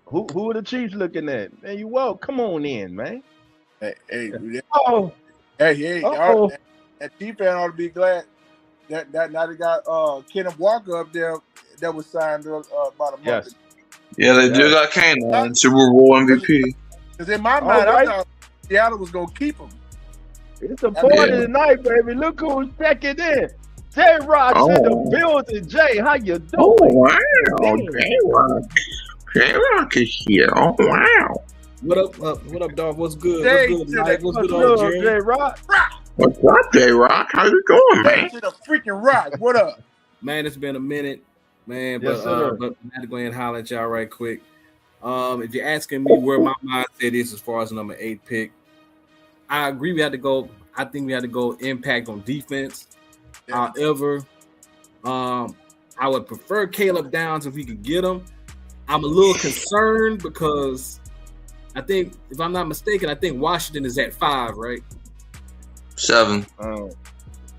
Speaker 1: Who are the Chiefs looking at? Man, you welcome. Come on in, man.
Speaker 3: Hey,
Speaker 1: Oh,
Speaker 3: y'all, that defense ought to be glad that now they got Kenneth Walker up there that was signed about a month
Speaker 1: yes.
Speaker 3: ago.
Speaker 2: Yeah, they do got Kane on Super Bowl MVP.
Speaker 3: Because in my mind, I thought Seattle was going to keep him.
Speaker 1: It's a party tonight, baby. Look who's checking in. J Rock's in the building. Jay, how you doing?
Speaker 2: Oh, wow. J Rock is here. Oh, wow.
Speaker 4: What up, dog? What's good?
Speaker 3: Jay,
Speaker 4: What's good, Mike? What's
Speaker 1: What's
Speaker 4: good,
Speaker 1: up,
Speaker 4: Jerry?
Speaker 1: J Rock?
Speaker 2: What's up, J Rock? How you doing, man?
Speaker 3: To the freaking rock. What up?
Speaker 4: Man, it's been a minute, man.
Speaker 1: Yes,
Speaker 4: But I had to go ahead and holler at y'all right quick. If you're asking me where my mindset is as far as the number 8 pick, I agree. I think we had to go impact on defense.
Speaker 3: Yeah.
Speaker 4: However, I would prefer Caleb Downs if we could get him. I'm a little concerned because I think, if I'm not mistaken, I think Washington is at 5, right?
Speaker 2: 7.
Speaker 1: Right,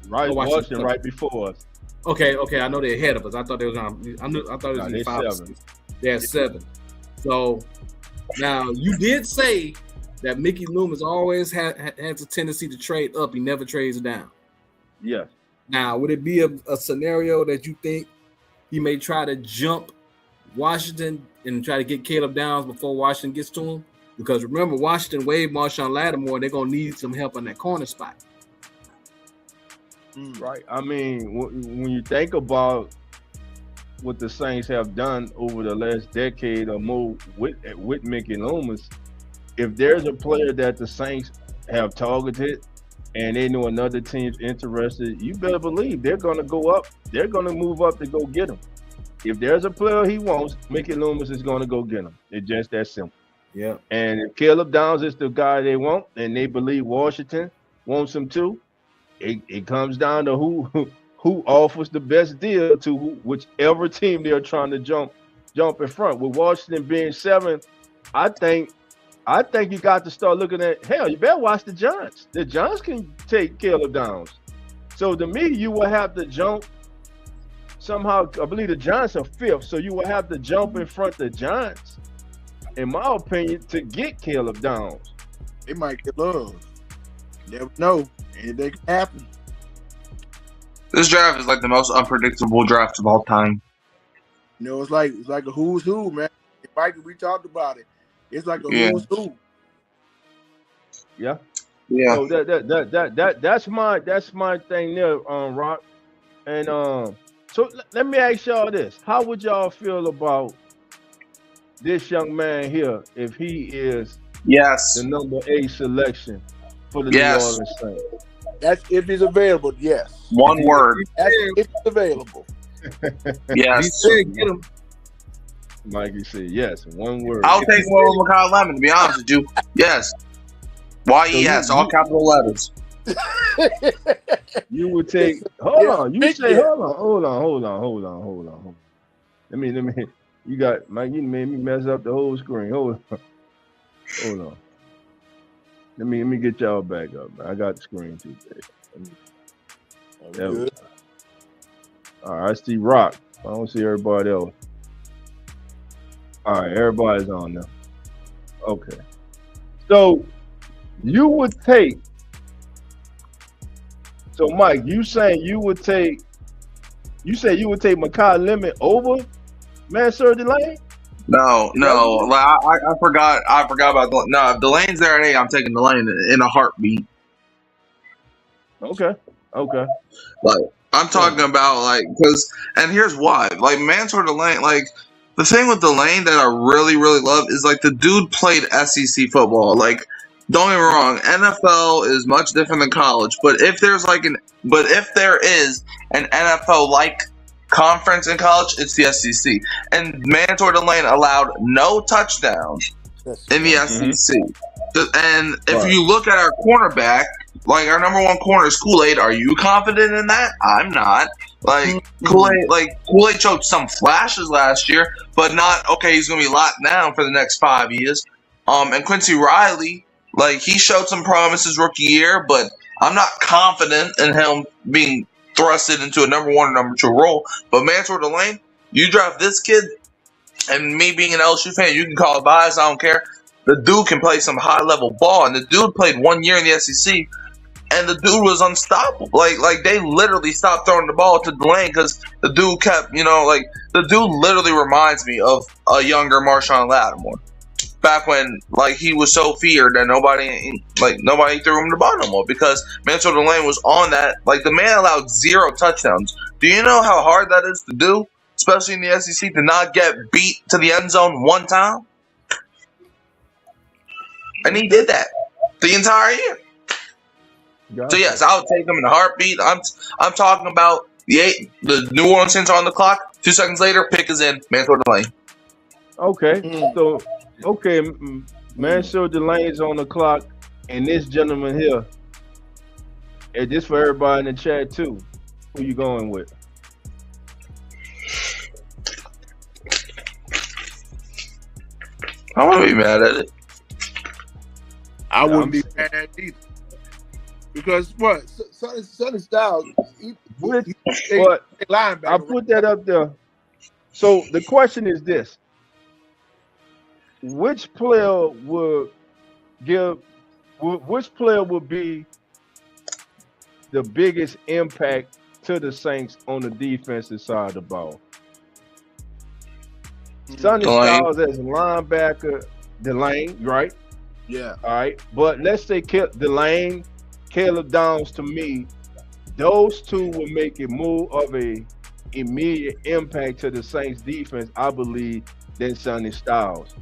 Speaker 4: Washington.
Speaker 1: Washington right before us.
Speaker 4: Okay. I know they're ahead of us. I thought they was on. I thought it was in 5 or 6. They're at 7. So now you did say that Mickey Loomis always has a tendency to trade up. He never trades down.
Speaker 1: Yes.
Speaker 4: Now, would it be a scenario that you think he may try to jump Washington and try to get Caleb Downs before Washington gets to him? Because remember, Washington waived Marshawn Lattimore. They're going to need some help on that corner spot.
Speaker 1: Right. I mean, when you think about what the Saints have done over the last decade or more with Mickey Loomis, if there's a player that the Saints have targeted and they know another team's interested, you better believe they're going to go up. They're going to move up to go get him. If there's a player he wants, Mickey Loomis is going to go get him. It's just that simple.
Speaker 4: Yeah.
Speaker 1: And if Caleb Downs is the guy they want, and they believe Washington wants him too, it comes down to who offers the best deal to whichever team they're trying to jump in front. With Washington being 7, I think you got to start looking at, hell, you better watch the Giants. The Giants can take Caleb Downs. So to me, you will have to jump somehow. I believe the Giants are 5th, so you will have to jump in front of the Giants, in my opinion, to get Caleb Downs.
Speaker 3: They might get Love. Never know. Anything can happen.
Speaker 2: This draft is like the most unpredictable draft of all time.
Speaker 3: It's like a who's who, man. Mike, we talked about it. It's like a who's who.
Speaker 1: Yeah.
Speaker 2: Yeah.
Speaker 1: So that's my thing there, Rock. And so let me ask y'all this: how would y'all feel about this young man here if he is the
Speaker 2: Yes.
Speaker 1: number 8 selection for the New
Speaker 2: Yes.
Speaker 1: Orleans Saints?
Speaker 3: That's if he's available. Yes.
Speaker 4: If
Speaker 2: One
Speaker 4: he if
Speaker 2: word.
Speaker 4: he's
Speaker 3: That's
Speaker 4: there,
Speaker 3: if he's available.
Speaker 4: if he's
Speaker 2: Yes.
Speaker 4: there, get him.
Speaker 1: Mikey said yes. One word.
Speaker 2: I'll
Speaker 4: If
Speaker 2: take
Speaker 4: he's
Speaker 2: him over Makai Lemon, to be honest with you. Yes.
Speaker 1: So
Speaker 2: YES, all capital letters.
Speaker 1: you would take. Hold
Speaker 3: Yeah,
Speaker 1: on. You
Speaker 3: big
Speaker 1: say
Speaker 3: yeah.
Speaker 1: hold on. Let me. You got Mike. You made me mess up the whole screen. Hold on. Let me get y'all back up. Man. I got the screen too big. There we go.
Speaker 3: Good.
Speaker 1: All right. I see Rock. I don't see everybody else. All right. Everybody's on now. Okay. So you would take. So Mike, you saying you would take. You say you would take Makai Lemon over Mansur Delane?
Speaker 2: No,
Speaker 1: Is that what you
Speaker 2: like, I forgot. I forgot about no. If Delane's there at 8, I'm taking Delane in a heartbeat.
Speaker 1: Okay. Okay.
Speaker 2: Like I'm
Speaker 1: Yeah.
Speaker 2: talking about and here's why. Like Mansour Delane, like the thing with Delane that I really really love is like the dude played SEC football. Like don't get me wrong, NFL is much different than college. But if there is an NFL like conference in college, it's the SEC. And Mansour Delane allowed no touchdowns
Speaker 3: That's
Speaker 2: in the
Speaker 3: right.
Speaker 2: SEC. And if
Speaker 1: Right.
Speaker 2: you look at our cornerback, like our number one corner is Kool-Aid. Are you confident in that? I'm not. Like Kool-Aid showed some flashes last year, but not okay. He's gonna be locked down for the next 5 years. And Quincy Riley, like he showed some promise his rookie year, but I'm not confident in him being thrusted into a number one or number two role. But Mansour Delane, you draft this kid, and me being an LSU fan, you can call it bias. I don't care. The dude can play some high level ball, and the dude played 1 year in the SEC, and the dude was unstoppable. Like they literally stopped throwing the ball to Delane because the dude kept, the dude literally reminds me of a younger Marshawn Lattimore. Back when he was so feared that nobody threw him the ball no more because Mansour Delane was on that. Like the man allowed 0 touchdowns. Do you know how hard that is to do, especially in the SEC, to not get beat to the end zone one time? And he did that the entire year. So
Speaker 1: Gotcha.
Speaker 2: yes, I would take him in a heartbeat. I'm talking about the New Orleans Saints are on the clock. 2 seconds later, pick is in. Mansour Delane.
Speaker 1: Okay. So Mansur Delane's on the clock, and this gentleman here, and this for everybody in the chat too. Who you going with?
Speaker 2: I wouldn't be mad at it.
Speaker 3: I wouldn't
Speaker 1: I'm
Speaker 3: be mad at it either. Because what? Sonny Styles, he
Speaker 1: But
Speaker 3: linebacker.
Speaker 1: I put that up there. So the question is this: which player would which player would be the biggest impact to the Saints on the defensive side of the ball? Sonny
Speaker 2: Delane.
Speaker 1: Styles as a linebacker, Delane, right?
Speaker 3: Yeah.
Speaker 1: All right. But let's say Delane, Caleb Downs, to me, those two will make it more of a immediate impact to the Saints defense, I believe, than Sonny Styles.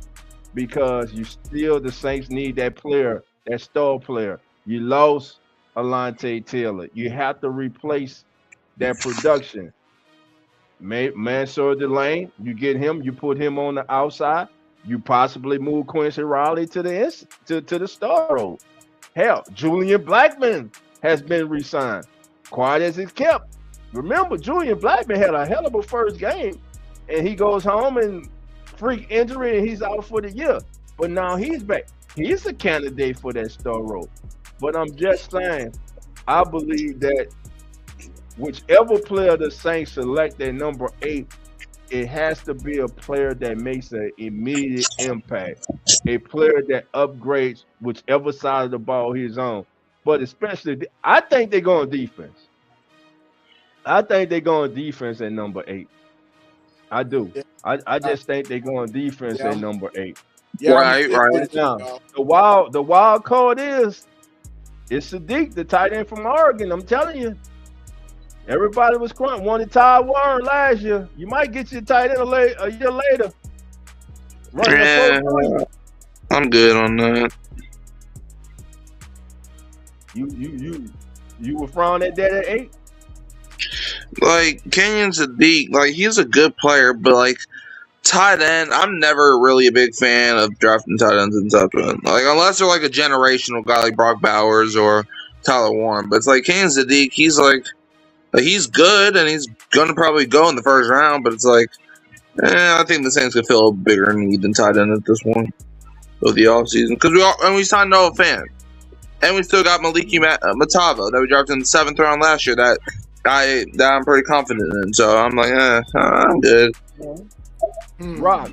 Speaker 1: Because the Saints need that player, that star player. You lost Alante Taylor. You have to replace that production. Mansour Delane, you get him, you put him on the outside, you possibly move Quincy Riley to the star role. Hell, Julian Blackman has been re-signed. Quiet as it's kept. Remember, Julian Blackman had a hell of a first game, and he goes home and freak injury, and he's out for the year. But now he's back. He's a candidate for that star role. But I'm just saying, I believe that whichever player the Saints select at number 8, it has to be a player that makes an immediate impact, a player that upgrades whichever side of the ball he's on. But especially, I think they're going defense. I think they're going defense at number 8. I do.
Speaker 3: Yeah.
Speaker 1: I just think they're going defense
Speaker 3: Yeah.
Speaker 1: at number 8.
Speaker 3: Yeah, I'm
Speaker 2: Right,
Speaker 3: gonna
Speaker 2: right.
Speaker 3: send it to
Speaker 1: Now,
Speaker 3: y'all.
Speaker 1: the wild card is it's Sadiq, the tight end from Oregon. I'm telling you, everybody was crying. Wanted Ty Warren last year. You might get your tight end a year later, running a
Speaker 2: Yeah,
Speaker 1: 4.3.
Speaker 2: I'm good on that.
Speaker 1: You were frowned at that at 8.
Speaker 2: Like Kenyon Sadiq, like he's a good player, but like tight end, I'm never really a big fan of drafting tight ends in top 10. Like unless they're like a generational guy like Brock Bowers or Tyler Warren. But it's like Kenyon Sadiq, he's good and he's gonna probably go in the first round. But it's like, I think the Saints could fill a bigger need than tight end at this point of the offseason because we signed Noah Fant. And we still got Maliki Matava that we drafted in the 7th round last year that I'm pretty confident in. So I'm like, I'm good.
Speaker 1: Rock,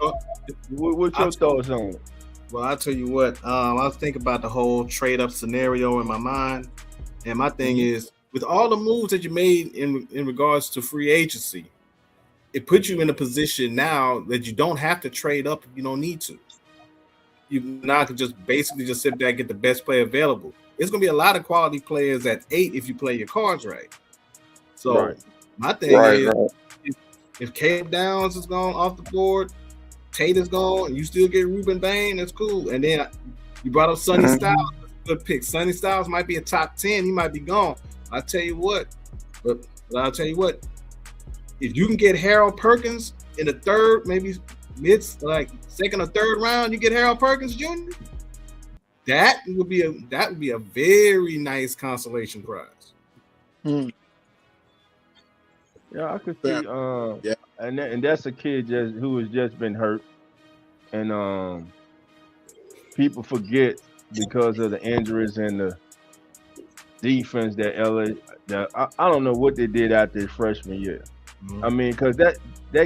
Speaker 1: what's your thoughts on it?
Speaker 4: Well, I'll tell you what. I was thinking about the whole trade up scenario in my mind, and my thing is with all the moves that you made in regards to free agency, it puts you in a position now that you don't have to trade up if you don't need to. You now can just basically just sit there and get the best player available. There's going to be a lot of quality players at 8 if you play your cards right. So my thing is, if Caleb Downs is gone off the board, Tate is gone, and you still get Ruben Bain, that's cool. And then you brought up Sonny Styles, good pick. Sonny Styles might be a top 10. He might be gone. I'll tell you what. But I'll tell you what. If you can get Harold Perkins in the 3rd, maybe like 2nd or 3rd round, you get Harold Perkins Jr. That would be a very nice consolation prize.
Speaker 1: Yeah, I could see. And that's a kid who has just been hurt, and people forget because of the injuries and the defense that LA. I don't know what they did after his freshman year. I mean, because that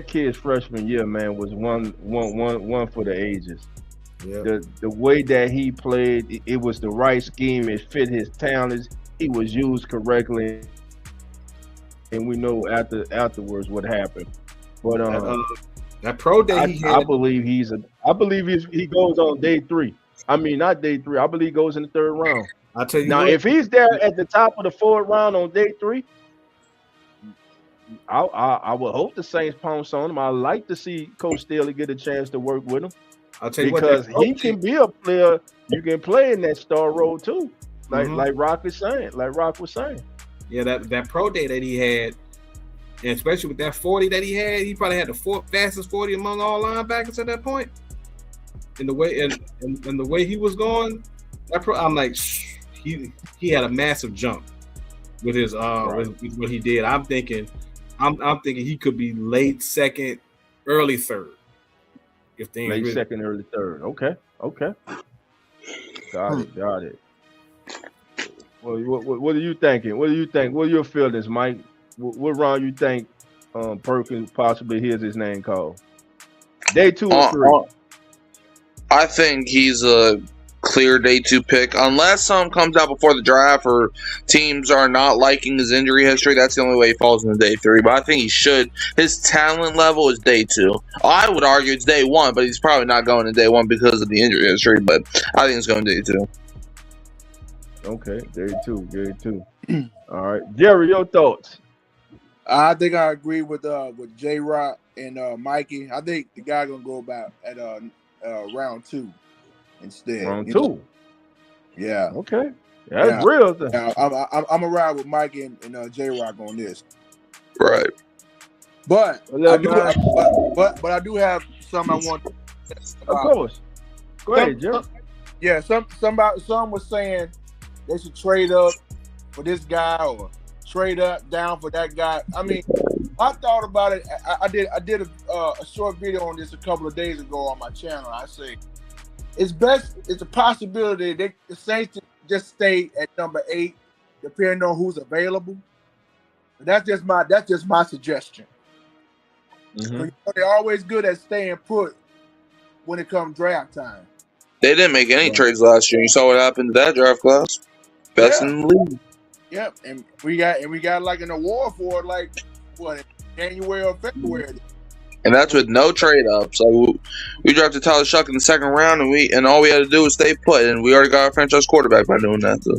Speaker 1: kid's freshman year, man, was one for the ages. Yeah. The way that he played, it was the right scheme. It fit his talents. He was used correctly, and we know afterwards what happened. But
Speaker 4: that pro day he had,
Speaker 1: I believe he goes on day 3. I mean, not day 3. I believe he goes in the 3rd round.
Speaker 4: I'll tell you
Speaker 1: now, if he's there at the top of the 4th round on day 3. I would hope the Saints pounce on him. I like to see Coach Staley get a chance to work with him.
Speaker 4: I'll tell you
Speaker 1: because he can be a player you can play in that star role too, like Rock was saying.
Speaker 4: Yeah, that pro day that he had, and especially with that 40 that he had, he probably had the fastest 40 among all linebackers at that point. And the way and the way he was going, I'm like, he had a massive jump with his with what he did. I'm thinking he could be late 2nd, early 3rd. If things
Speaker 1: late 2nd, early 3rd. Okay. Got it. Well, what are you thinking? What do you think? What are your feelings, Mike? What round you think Perkins possibly hears his name called? Day 2 or 3?
Speaker 2: I think he's a clear day 2 pick, unless something comes out before the draft or teams are not liking his injury history. That's the only way he falls into day 3. But I think he should. His talent level is day 2. I would argue it's day 1, but he's probably not going to day 1 because of the injury history. But I think it's going day 2.
Speaker 1: Okay, day 2. All right, Jerry, your thoughts?
Speaker 3: I think I agree with J Rock and Mikey. I think the guy gonna go about at round 2. Instead,
Speaker 1: round 2.
Speaker 3: Yeah.
Speaker 1: Okay. That's real.
Speaker 3: Yeah, I'm gonna ride with Mike and J Rock on this.
Speaker 2: Right.
Speaker 3: But I do have some I want.
Speaker 1: Of course. Go ahead, Jeff.
Speaker 3: Yeah. Some was saying they should trade up for this guy or trade up down for that guy. I mean, I thought about it. I did a short video on this a couple of days ago on my channel. I say. It's a possibility the Saints just stay at number 8, depending on who's available. That's just my suggestion. They're always good at staying put when it comes draft time.
Speaker 2: They didn't make any trades last year. You saw what happened to that draft class. Best in the league.
Speaker 3: Yep, and we got like an award for it, like what, January or February.
Speaker 2: And that's with no trade up. So we drafted Tyler Shuck in the second round, and all we had to do was stay put, and we already got our franchise quarterback by doing that. So.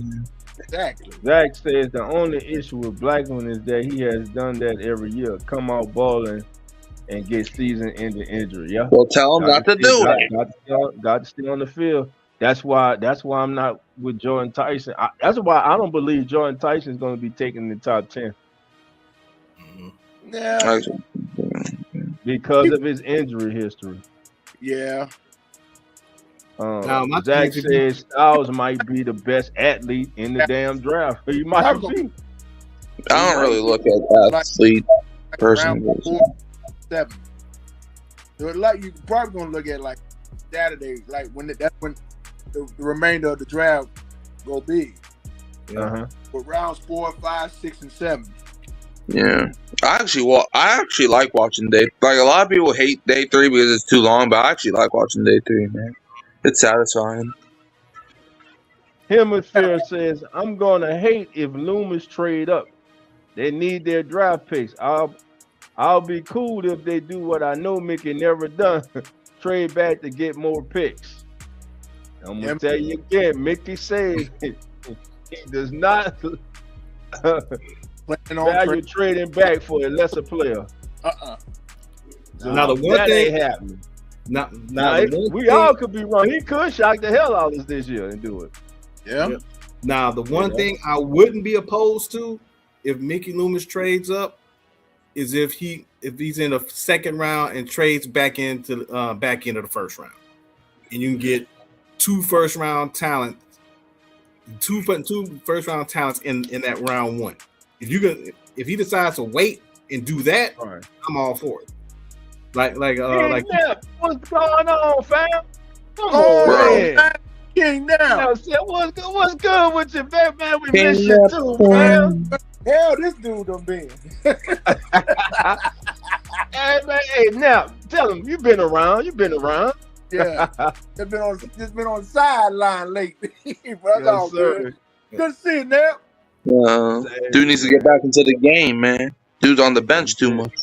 Speaker 3: Exactly.
Speaker 1: Zach says the only issue with Blackman is that he has done that every year. Come out balling and get season-ending injury. Yeah.
Speaker 2: Well, tell him not to do it.
Speaker 1: Got to stay on the field. That's why I'm not with Jordan Tyson. That's why I don't believe Jordan Tyson is going to be taken in the top 10.
Speaker 3: Yeah.
Speaker 1: Because of his injury history.
Speaker 3: Yeah.
Speaker 1: Zach says Styles might be the best athlete in the damn draft. He might be.
Speaker 2: I don't really look at athlete personally.
Speaker 3: 7. So like you probably gonna look at like Saturday, like that's when the remainder of the draft go big.
Speaker 1: Uh-huh.
Speaker 3: But rounds 4, 5, 6, and 7.
Speaker 2: Yeah, I actually like watching day. Like a lot of people hate day 3 because it's too long, but I actually like watching day 3, man. It's satisfying.
Speaker 1: Hemisphere says, I'm gonna hate if Loomis trade up. They need their draft picks. I'll be cool if they do what I know Mickey never done. Trade back to get more picks. I'm gonna tell you again, Mickey says he does not value trading back for a lesser player.
Speaker 4: Now the one thing
Speaker 1: ain't happening.
Speaker 4: Now
Speaker 1: we all could be wrong. He could shock the hell out of us this year and do it.
Speaker 3: Yeah.
Speaker 4: Now the one thing I wouldn't be opposed to if Mickey Loomis trades up is if he's in the second round and trades back into back into the first round, and you can get 2 first round talents, two first round talents in that round 1. If he decides to wait and do that,
Speaker 1: right,
Speaker 4: I'm all for it. Like
Speaker 1: what's going on, fam? Come
Speaker 3: on,
Speaker 1: man.
Speaker 3: King now.
Speaker 1: What's good with you, man? We miss you too, man.
Speaker 3: Hell, this dude done been.
Speaker 1: Hey, man, now tell him you've been around.
Speaker 3: Yeah, just been on the sideline lately. But that's all good. Good to see you now.
Speaker 2: Dude needs to get back into the game, man. Dude's on the bench too much.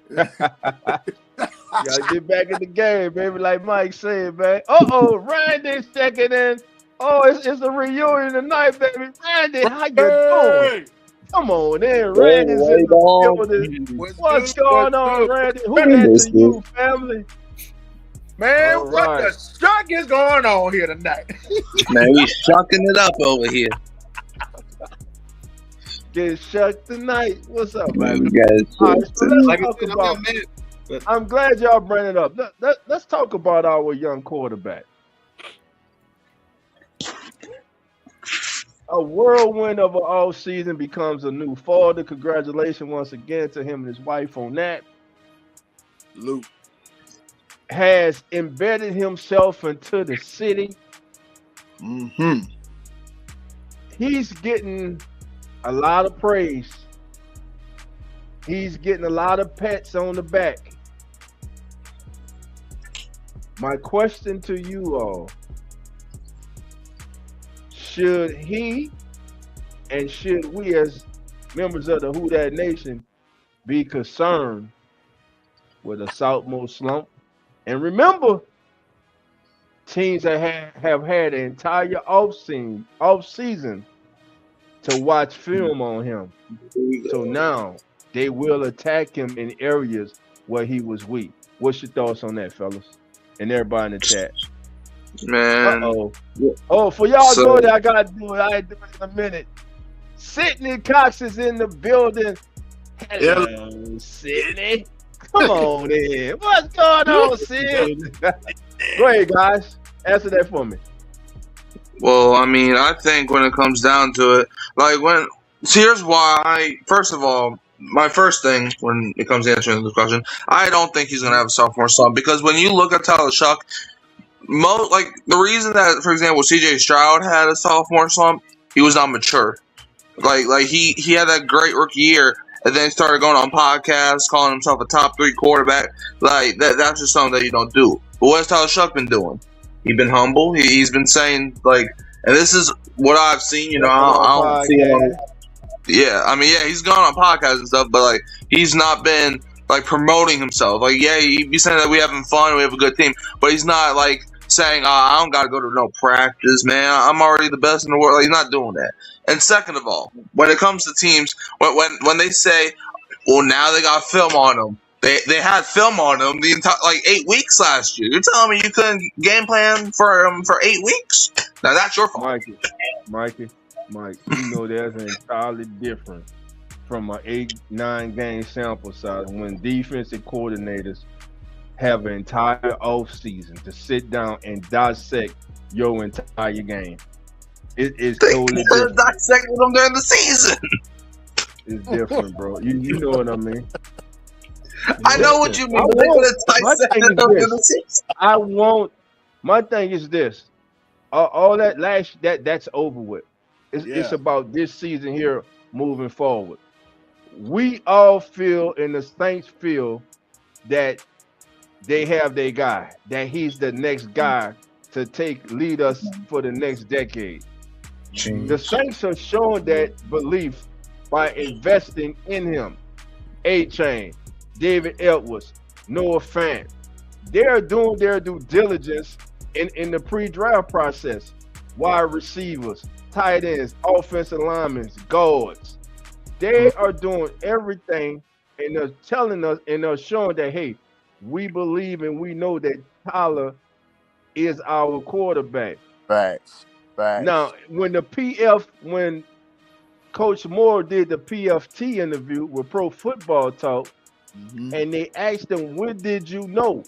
Speaker 1: Gotta get back in the game, baby, like Mike said, man. Randy's checking in. Oh, it's a reunion tonight, baby. Randy, how you doing? Come on in, Randy's in the building. What's going on, Randy? Who that to you, family?
Speaker 3: Man, what the shuck is going on here tonight?
Speaker 2: Man, we shucking it up over here.
Speaker 1: Get shucked tonight. What's up, man? I'm glad y'all bring it up. Let's talk about our young quarterback. A whirlwind of an offseason becomes a new father. Congratulations once again to him and his wife on that.
Speaker 3: Luke
Speaker 1: has embedded himself into the city.
Speaker 3: Mm-hmm.
Speaker 1: He's getting a lot of praise. He's getting a lot of pats on the back. My question to you all, should he and should we as members of the Who Dat Nation be concerned with a sophomore slump? And remember, teams that have had an entire off season to watch film on him. So now they will attack him in areas where he was weak. What's your thoughts on that, fellas? And everybody in the chat.
Speaker 2: Man.
Speaker 1: Oh, for y'all go there, I gotta do it. I do it in a minute. Sydney Cox is in the building. Hello, Sydney. Come on in. What's going on, Sid? Go ahead, guys. Answer that for me.
Speaker 2: Well, I mean, I think when it comes down to it, here's why first of all, my first thing when it comes to answering this question, I don't think he's going to have a sophomore slump because when you look at Tyler Shuck, the reason that, for example, C.J. Stroud had a sophomore slump, he was not mature. He had that great rookie year, and then he started going on podcasts, calling himself a top 3 quarterback. That's just something that you don't do. But what has Tyler Shuck been doing? He's been humble. He's been saying, and this is what I've seen, I don't see him. Yeah, I mean, yeah, he's gone on podcasts and stuff, but he's not been like promoting himself. Like, yeah, he's saying that we having fun, we have a good team, but he's not like saying, I don't got to go to no practice, man. I'm already the best in the world. Like, he's not doing that. And second of all, when it comes to teams, when they say, well, now they got film on them. They had film on them the entire 8 weeks last year. You're telling me you couldn't game plan for 8 weeks? Now that's your fault.
Speaker 1: Mike, you know there's an entirely different from an 8-9 game sample size when defensive coordinators have an entire offseason to sit down and dissect your entire game. It is totally different.
Speaker 2: Dissecting them during the season.
Speaker 1: It's different, bro. You know what I mean?
Speaker 2: I know what you mean.
Speaker 1: My thing is this. All that that's over with. It's about this season here moving forward. We all feel, and the Saints feel, that they have their guy, that he's the next guy to lead us for the next decade. The Saints are showing that belief by investing in him. A-Chain, David Edwards, Noah Fant. They're doing their due diligence in the pre-draft process. Wide receivers, tight ends, offensive linemen, guards. They are doing everything, and they're telling us and they're showing that, hey, we believe and we know that Tyler is our quarterback.
Speaker 3: Facts.
Speaker 1: Now, when Coach Moore did the PFT interview with Pro Football Talk, and they asked him, when did you know?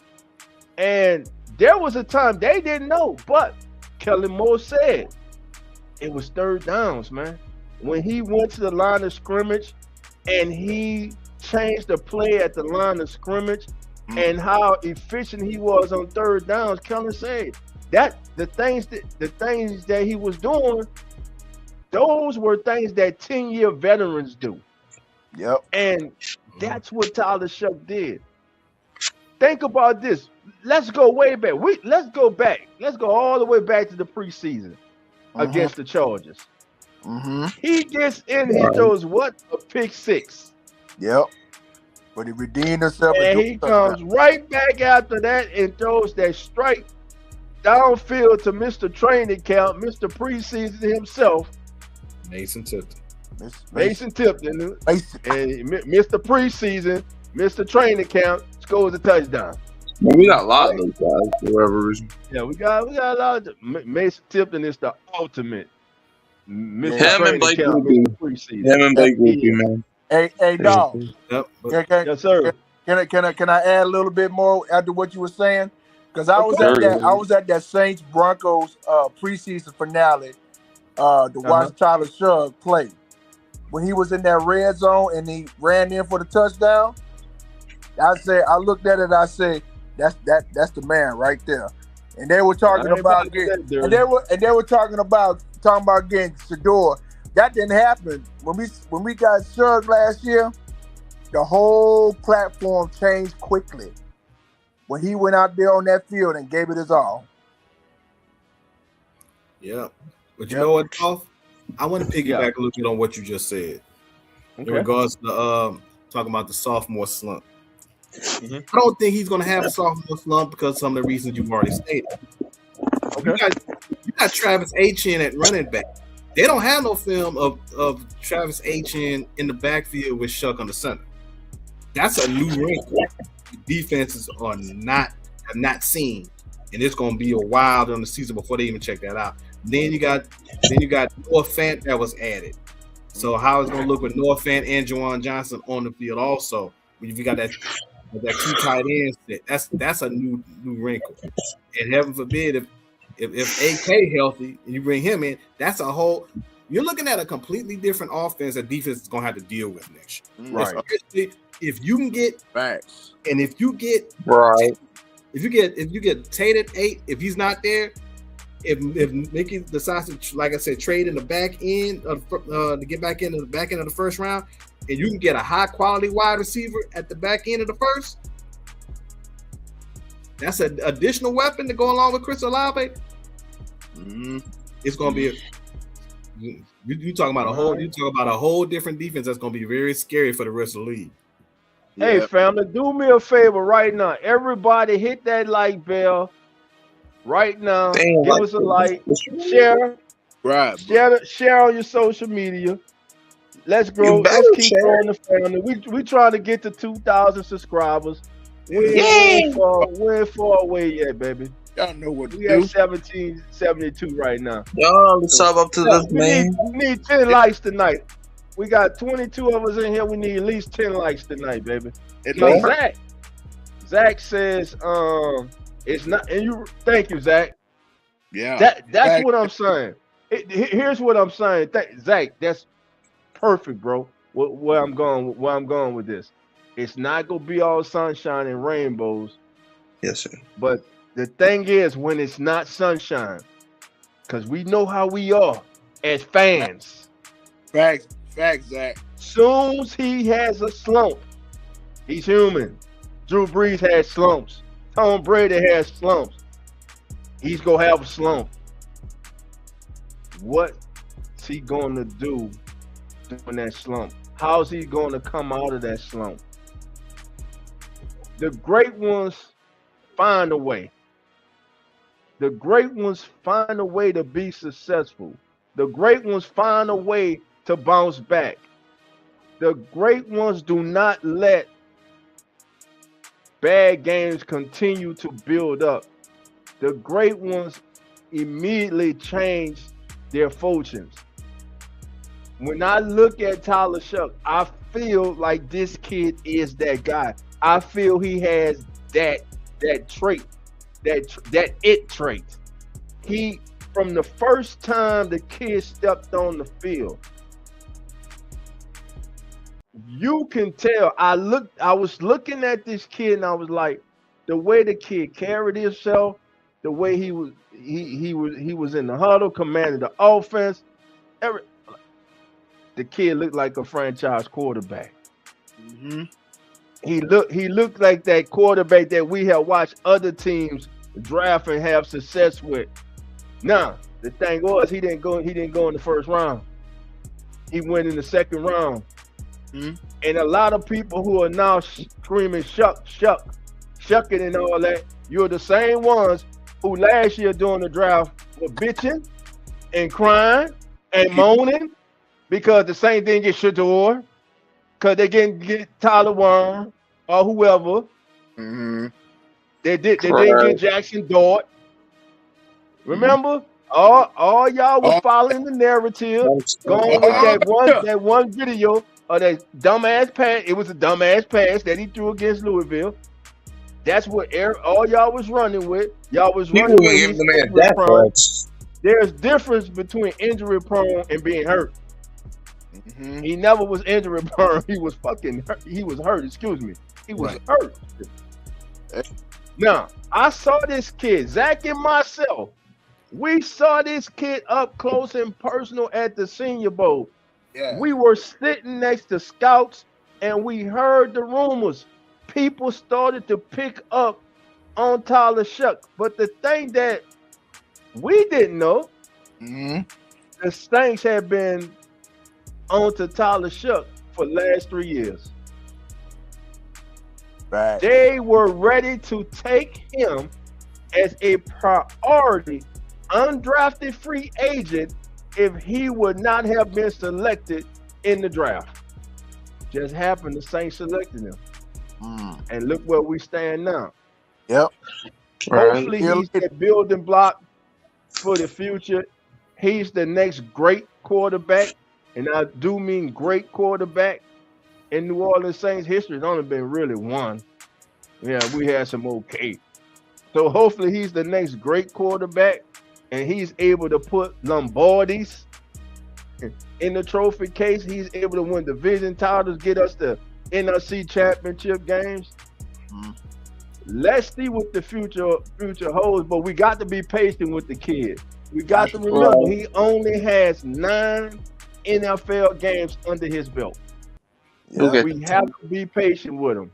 Speaker 1: And there was a time they didn't know, but Kellen Moore said it was third downs, man. When he went to the line of scrimmage and he changed the play at the line of scrimmage and how efficient he was on third downs, Kellen said that the things that he was doing, those were things that 10-year veterans do.
Speaker 3: Yep.
Speaker 1: And that's what Tyler Shuck did. Think about this. Let's go way back. Let's go back. Let's go all the way back to the preseason against the Chargers. He gets in, he throws a pick six.
Speaker 3: Yep. But he redeemed himself.
Speaker 1: And he comes right back after that and throws that straight downfield to Mr. Training Camp, Mr. Preseason himself.
Speaker 4: Mason Tipton.
Speaker 1: Mason Tipton. And Mr. Preseason, Mr. Training Camp scores a touchdown.
Speaker 2: Well, we got a lot of those guys for whatever reason.
Speaker 1: Yeah, we got a lot of Mason Tipton is the ultimate.
Speaker 2: Him and Blake Grupe, man.
Speaker 3: Hey, dog.
Speaker 1: Yes, sir.
Speaker 3: Can I add a little bit more after what you were saying? Because I was at that Saints Broncos preseason finale to watch Tyler Shuck play. When he was in that red zone and he ran in for the touchdown, I looked at it. I said, that's the man right there. And they were talking about getting Shador. That didn't happen when we got Shuck last year. The whole platform changed quickly when he went out there on that field and gave it his all.
Speaker 4: Yeah, but you know what, Dolph? I want to piggyback a little bit on what you just said in regards to talking about the sophomore slump. I don't think he's going to have a sophomore slump because of some of the reasons you've already stated. You got Travis Etienne at running back. They don't have no film of Travis Etienne in the backfield with Shuck on the center. That's a new wrinkle. Defenses have not seen, and it's going to be a while during the season before they even check that out. Then you got Noah Fant that was added. So how it's going to look with Noah Fant and Juwan Johnson on the field also? If you got that two tight ends, that's a new wrinkle. And heaven forbid if AK healthy and you bring him in, that's a whole. You're looking at a completely different offense that defense is going to have to deal with next year.
Speaker 3: Right.
Speaker 4: Especially if you can get
Speaker 3: facts,
Speaker 4: and if you get Tate at 8, if he's not there, if Mickey decides to, like I said, trade in the back end to get back into the back end of the first round, and you can get a high quality wide receiver at the back end of the first, that's an additional weapon to go along with Chris Olave. It's going to be you talking about a whole different defense that's going to be very scary for the rest of the league.
Speaker 1: Hey,
Speaker 3: Yeah.
Speaker 1: family, do me a favor right now. Everybody hit that like bell right now.
Speaker 2: Dang,
Speaker 1: Give
Speaker 2: like
Speaker 1: us a like.
Speaker 2: this-
Speaker 1: Share.
Speaker 3: Right, bro.
Speaker 1: Share on your social media. Let's
Speaker 2: you
Speaker 1: grow.
Speaker 2: better
Speaker 1: Let's keep
Speaker 2: share.
Speaker 1: growing the family. We trying to get to 2,000 subscribers.
Speaker 2: Yay!
Speaker 1: We ain't far away yet, baby.
Speaker 3: Y'all know what to
Speaker 1: We at
Speaker 3: do.
Speaker 1: 1772 right now.
Speaker 2: Y'all
Speaker 1: So
Speaker 2: sub up to
Speaker 1: yeah,
Speaker 2: this man.
Speaker 1: we need 10 likes tonight. We got 22 of us in here. We need at least 10 likes tonight, baby.
Speaker 3: At
Speaker 1: Now
Speaker 3: least.
Speaker 1: Zach says, it's not, and you thank you, Zach.
Speaker 3: Yeah.
Speaker 1: That's
Speaker 3: Fact.
Speaker 1: what I'm saying. Here's what I'm saying. Zach, that's perfect, bro. Where I'm going with this. It's not gonna be all sunshine and rainbows,
Speaker 2: Yes, sir.
Speaker 1: but the thing is when it's not sunshine, because we know how we are as fans.
Speaker 3: Facts, Zach.
Speaker 1: Soon as he has a slump, he's human. Drew Brees has slumps. Tom Brady has slumps. He's gonna have a slump. What's he gonna do during that slump? How's he gonna come out of that slump? The great ones find a way. The great ones find a way to be successful. The great ones find a way to bounce back. The great ones do not let bad games continue to build up. The great ones immediately change their fortunes. When I look at Tyler Shuck, I feel like this kid is that guy. I feel he has that trait, that it trait. He, from the first time the kid stepped on the field, you can tell. I was looking at this kid and I was like, the way the kid carried himself, the way he was in the huddle, commanding the offense. The kid looked like a franchise quarterback.
Speaker 3: Mm-hmm.
Speaker 1: He looked like that quarterback that we have watched other teams draft and have success with. Now, the thing was he didn't go in the first round. He went in the second round.
Speaker 3: Mm-hmm.
Speaker 1: And a lot of people who are now screaming shucking and all that, you're the same ones who last year during the draft were bitching and crying and moaning because the same thing get Shador, because they get Tyler Warren or whoever.
Speaker 3: Mm-hmm.
Speaker 1: They didn't get Jackson Dart. Remember? All y'all were following the narrative, going with that one video of that dumbass pass. It was a dumbass pass that he threw against Louisville. That's what all y'all was running with. Y'all was running with he's injury prone. There's difference between injury prone and being hurt.
Speaker 3: Mm-hmm.
Speaker 1: He never was injury prone. He was fucking hurt. He was hurt. Excuse me. He was hurt. Now, I saw this kid, Zach and myself. We saw this kid up close and personal at the Senior Bowl.
Speaker 3: Yeah.
Speaker 1: We were sitting next to scouts and we heard the rumors. People started to pick up on Tyler Shuck. But the thing that we didn't know,
Speaker 3: Mm-hmm.
Speaker 1: the Saints had been on to Tyler Shuck for the last 3 years.
Speaker 3: Right.
Speaker 1: They were ready to take him as a priority, undrafted free agent if he would not have been selected in the draft. Just happened the Saints selected him. And look where we stand now.
Speaker 3: Yep.
Speaker 1: Hopefully he's the building block for the future. He's the next great quarterback, and I do mean great quarterback in New Orleans Saints history. It's only been really one. Yeah, we had some okay. So hopefully he's the next great quarterback, and he's able to put Lombardis in the trophy case. He's able to win division titles, get us the NFC championship games. Let's see what the future holds, but we got to be patient with the kid. We got to remember he only has 9 NFL games under his belt.
Speaker 3: Yep.
Speaker 1: We have to be patient with him.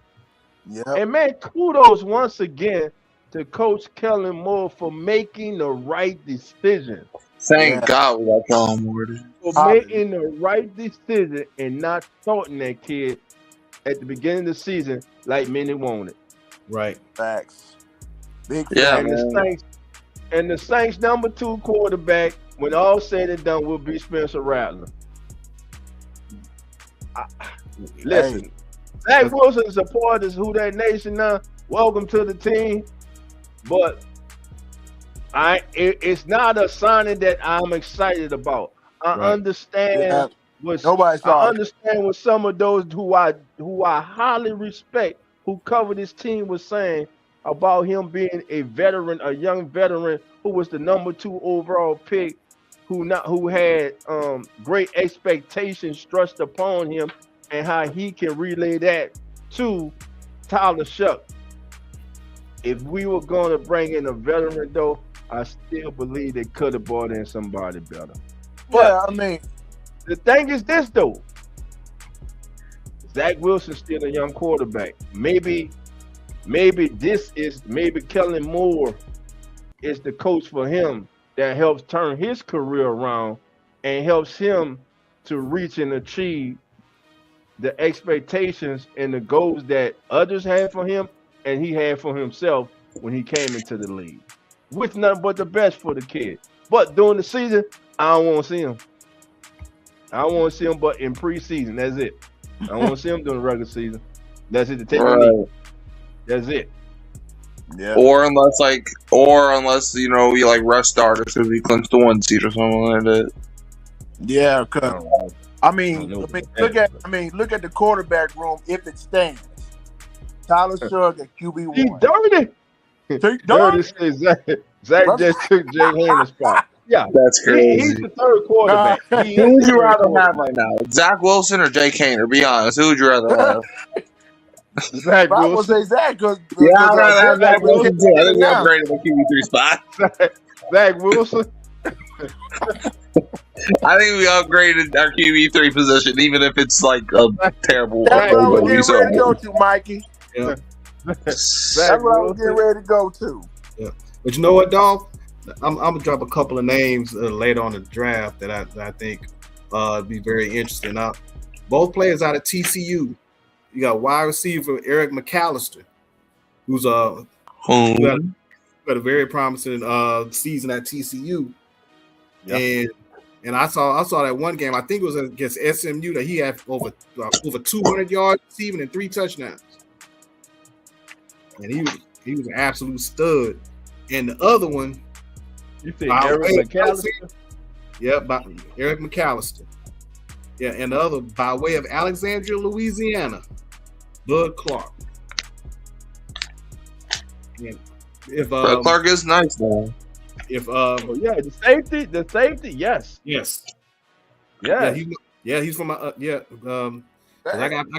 Speaker 3: Yep.
Speaker 1: And man, kudos once again to Coach Kellen Moore for making the right decision.
Speaker 2: Thank God we got John Moore.
Speaker 1: For making the right decision and not starting that kid at the beginning of the season like many wanted.
Speaker 4: Right.
Speaker 3: Facts. Big
Speaker 2: Yeah,
Speaker 1: And
Speaker 3: facts.
Speaker 2: man.
Speaker 1: the Saints number 2 quarterback, when all said and done, will be Spencer Rattler. Listen, Zach Wilson is a part of Who That Nation now. Welcome to the team. But it's not a signing that I'm excited about. I
Speaker 4: Right.
Speaker 1: understand
Speaker 3: Nobody saw
Speaker 1: I
Speaker 3: it.
Speaker 1: understand what some of those who I highly respect, who cover this team, was saying about him being a veteran, a young veteran who was the number 2 overall pick, who had great expectations thrust upon him, and how he can relay that to Tyler Shuck. If we were going to bring in a veteran, though, I still believe they could have brought in somebody better. But
Speaker 3: Yeah, I mean,
Speaker 1: the thing is this, though. Zach Wilson's still a young quarterback. Maybe Kellen Moore is the coach for him that helps turn his career around and helps him to reach and achieve the expectations and the goals that others had for him and he had for himself when he came into the league. With nothing but the best for the kid. But during the season, I don't want to see him. I don't want to see him but in preseason. That's it. I don't want to see him during the regular season. That's it, to take a knee. That's it.
Speaker 3: yeah.
Speaker 2: Or unless you know we like rest starters because we clinched the 1 seed or something like that.
Speaker 3: Yeah,
Speaker 1: I
Speaker 3: because
Speaker 1: don't know.
Speaker 3: I
Speaker 1: I
Speaker 3: mean,
Speaker 1: don't know
Speaker 3: look at the quarterback room if it stands. Tyler Sugg at
Speaker 1: He
Speaker 3: QB1.
Speaker 1: dirty. Dirty says Zach just took Jay Hayner's spot. Yeah,
Speaker 2: That's crazy.
Speaker 1: he's the third quarterback. He
Speaker 2: Who
Speaker 1: is
Speaker 2: would
Speaker 1: the
Speaker 2: you
Speaker 1: third
Speaker 2: rather
Speaker 1: quarterback.
Speaker 2: have right now, Zach Wilson or Jay Kaner? Be honest, who would you rather have?
Speaker 1: Zach
Speaker 3: I would
Speaker 1: Wilson.
Speaker 3: say Zach because
Speaker 2: Yeah, I'd rather have Zach Wilson too. I think we
Speaker 3: now.
Speaker 2: upgraded the QB3 spot.
Speaker 1: Zach Wilson.
Speaker 2: I think we upgraded our QB3 position, even if it's like a terrible.
Speaker 3: That's what I was
Speaker 2: upgrade,
Speaker 3: getting
Speaker 2: so-
Speaker 3: ready to go to, Mikey.
Speaker 4: Yeah.
Speaker 3: That's
Speaker 1: Zach
Speaker 3: what I was
Speaker 1: Wilson.
Speaker 3: getting ready to go to.
Speaker 4: But you know what, dog? I'm gonna drop a couple of names later on in the draft that I think be very interesting. Now, both players out of TCU. You got wide receiver Eric McAllister, who's got a very promising season at TCU.
Speaker 1: Yeah.
Speaker 4: And I saw that one game. I think it was against SMU that he had over 200 yards receiving and 3 touchdowns. And he was an absolute stud. And the other one,
Speaker 1: You think Eric McAllister?
Speaker 4: yeah, by Eric McAllister. Yeah, and the other by way of Alexandria, Louisiana, Bud Clark. Yeah. If
Speaker 2: Clark is nice, man.
Speaker 4: if
Speaker 1: Oh, yeah, the safety, yes.
Speaker 4: yes.
Speaker 1: Yes.
Speaker 4: He's from I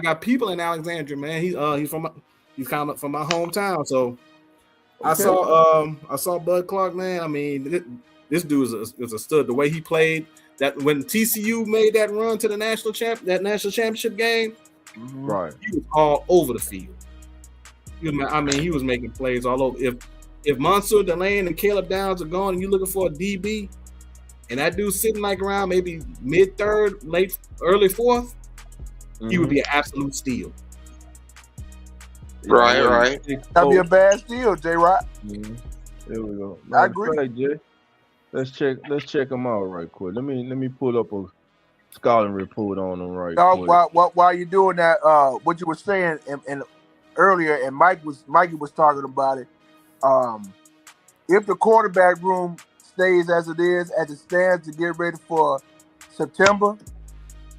Speaker 4: got people in Alexandria, man. He's kind of from my hometown, so I saw Bud Clark, man. I mean, this dude is a stud. The way he played, that when TCU made that run to the national championship game,
Speaker 1: Right.
Speaker 4: he was all over the field. He was making plays all over. If Mansour Delane and Caleb Downs are gone, and you're looking for a DB, and that dude's sitting like around maybe mid-third, early fourth, he would be an absolute steal.
Speaker 2: Right.
Speaker 3: That'd be a bad steal, J-Rock.
Speaker 1: There we go.
Speaker 3: I agree.
Speaker 1: Right, Jay. Let's check them out right quick. Let me pull up a scouting report on them right quick.
Speaker 3: While you're doing that, what you were saying and earlier, and Mikey was talking about it. If the quarterback room stays as it stands to get ready for September,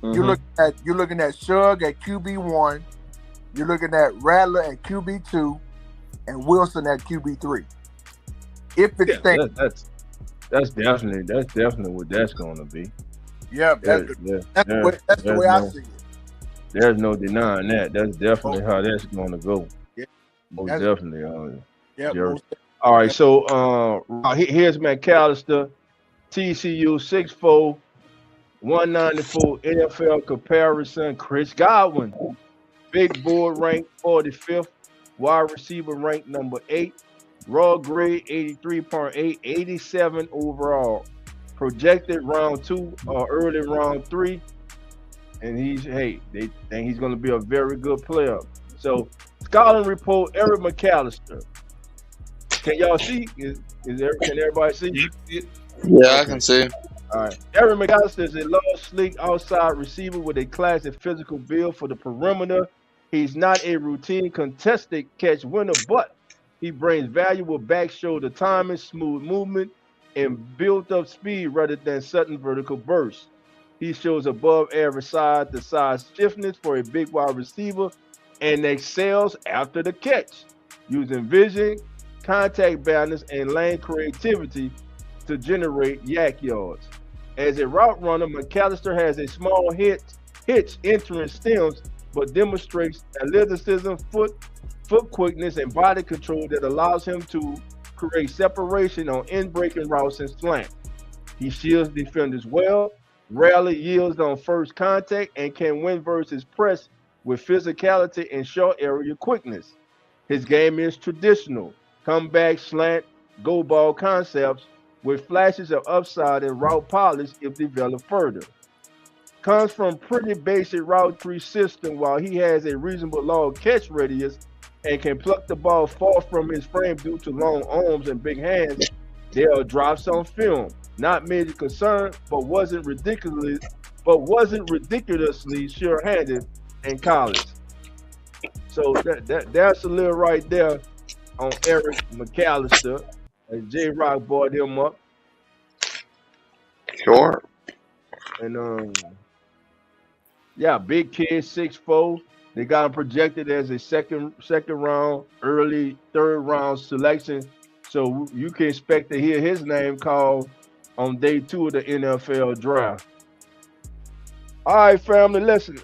Speaker 3: you're looking at Shug at QB1, you're looking at Rattler at QB2, and Wilson at QB3. If it stays,
Speaker 1: that's definitely what that's going to be.
Speaker 3: yeah, that's the way I see it.
Speaker 1: There's no denying that. That's definitely how that's going to go.
Speaker 3: Yeah.
Speaker 1: Most
Speaker 3: That's-
Speaker 1: definitely.
Speaker 3: Yeah,
Speaker 1: Jerry. All right, so here's McAllister, TCU 6'4", 194 NFL comparison. Chris Godwin, big board ranked 45th, wide receiver ranked number 8, raw grade 83.8, 87 overall. Projected round 2 or early round 3. and they think he's going to be a very good player. So, scouting report: Eric McAllister. Can y'all see? Can everybody see?
Speaker 2: Yeah, I can see.
Speaker 1: All right. Eric McAllister is a large, sleek outside receiver with a classic physical build for the perimeter. He's not a routine contested catch winner, but he brings valuable back shoulder timing, smooth movement, and built-up speed rather than sudden vertical bursts. He shows above average side-to-side stiffness for a big wide receiver and excels after the catch, using vision, contact balance, and lane creativity to generate yak yards. As a route runner, McAllister has a small hitch entering stems, but demonstrates athleticism, foot quickness, and body control that allows him to create separation on in-breaking routes and slant. He shields defenders well, rarely yields on first contact, and can win versus press with physicality and short area quickness. His game is traditional, comeback, slant, go ball concepts with flashes of upside and route polish if developed further. Comes from pretty basic route tree system while he has a reasonable long catch radius and can pluck the ball far from his frame due to long arms and big hands. There are drops on film. Not major concern, but wasn't ridiculously sure-handed in college. So that's a little right there on Eric McAllister. J Rock brought him up.
Speaker 2: Sure.
Speaker 1: And yeah, big kid, 6'4". They got him projected as a second round, early third round selection. So you can expect to hear his name called on day 2 of the NFL draft. All right, family, listen.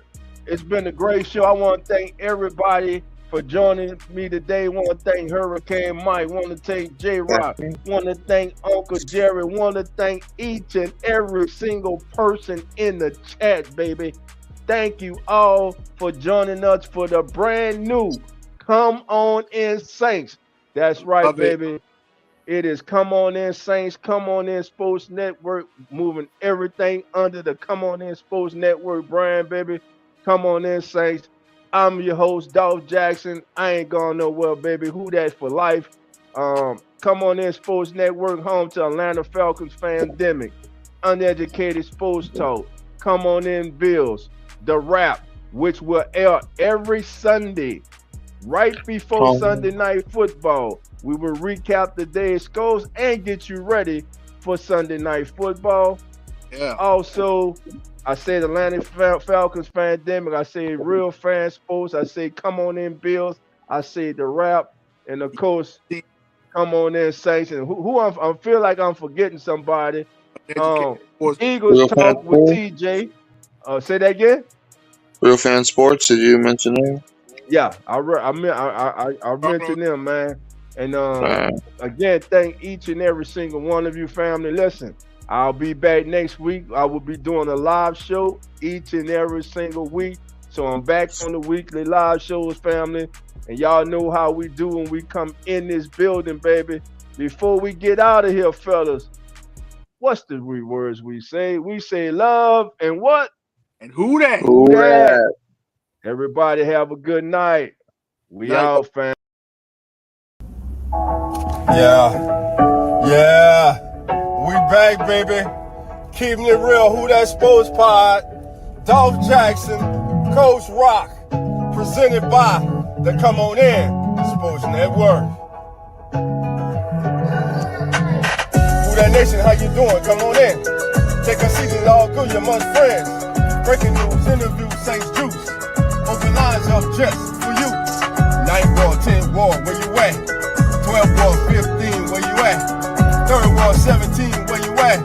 Speaker 1: It's been a great show. I want to thank everybody for joining me today. Want to thank Hurricane Mike. Want to thank J Rock. Want to thank Uncle Jerry. Want to thank each and every single person in the chat, baby. Thank you all for joining us for the brand new Come On In Saints. That's right, baby. It is Come On In Saints, Come On In Sports Network, moving everything under the Come On In Sports Network brand, baby. Come On In Saints. I'm your host, Dolph Jackson. I ain't going nowhere, baby. Who that for life? Come On In Sports Network, home to Atlanta Falcons Fandemic, Uneducated Sports Talk, Come On In Bills, The Rap, which will air every Sunday, right before Sunday Night Football. We will recap the day's scores and get you ready for Sunday Night Football.
Speaker 3: Yeah.
Speaker 1: Also, I said Atlanta Falcons Fandemic. I say Real Fan Sports. I say Come On In Bills. I say The Rap. And, of course, Come On In Saints. And who I feel like I'm forgetting somebody. Eagles
Speaker 2: Real
Speaker 1: Talk with TJ. Say that again?
Speaker 2: Real Fan Sports, did you mention that?
Speaker 1: Yeah, I mentioned them, man. And again, thank each and every single one of you, family. Listen, I'll be back next week. I will be doing a live show each and every single week. So I'm back on the weekly live shows, family. And y'all know how we do when we come in this building, baby. Before we get out of here, fellas, what's the words we say? We say love and what?
Speaker 3: And who that?
Speaker 2: Who that?
Speaker 1: Everybody have a good night. We out, fam.
Speaker 5: Yeah, we back, baby. Keeping it real. Who That Sports Pod? Dolph Jackson, Coach Rock, presented by the Come On In Sports Network. Who That Nation? How you doing? Come on in. Take a seat. It's all good. You're amongst friends. Breaking news, interviews, Saints juice. Open lines up just for you. 9 War, 10 War, where you at? 12 War, 15, where you at? 3rd War, 17, where you at?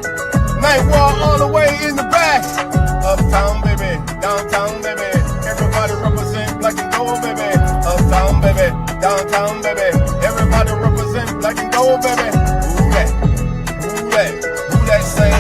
Speaker 5: 9th War, all the way in the back. Uptown, baby, downtown, baby. Everybody represent black and gold, baby. Uptown, baby, downtown, baby. Everybody represent black and gold, baby. Who that? Who that? Who that saying?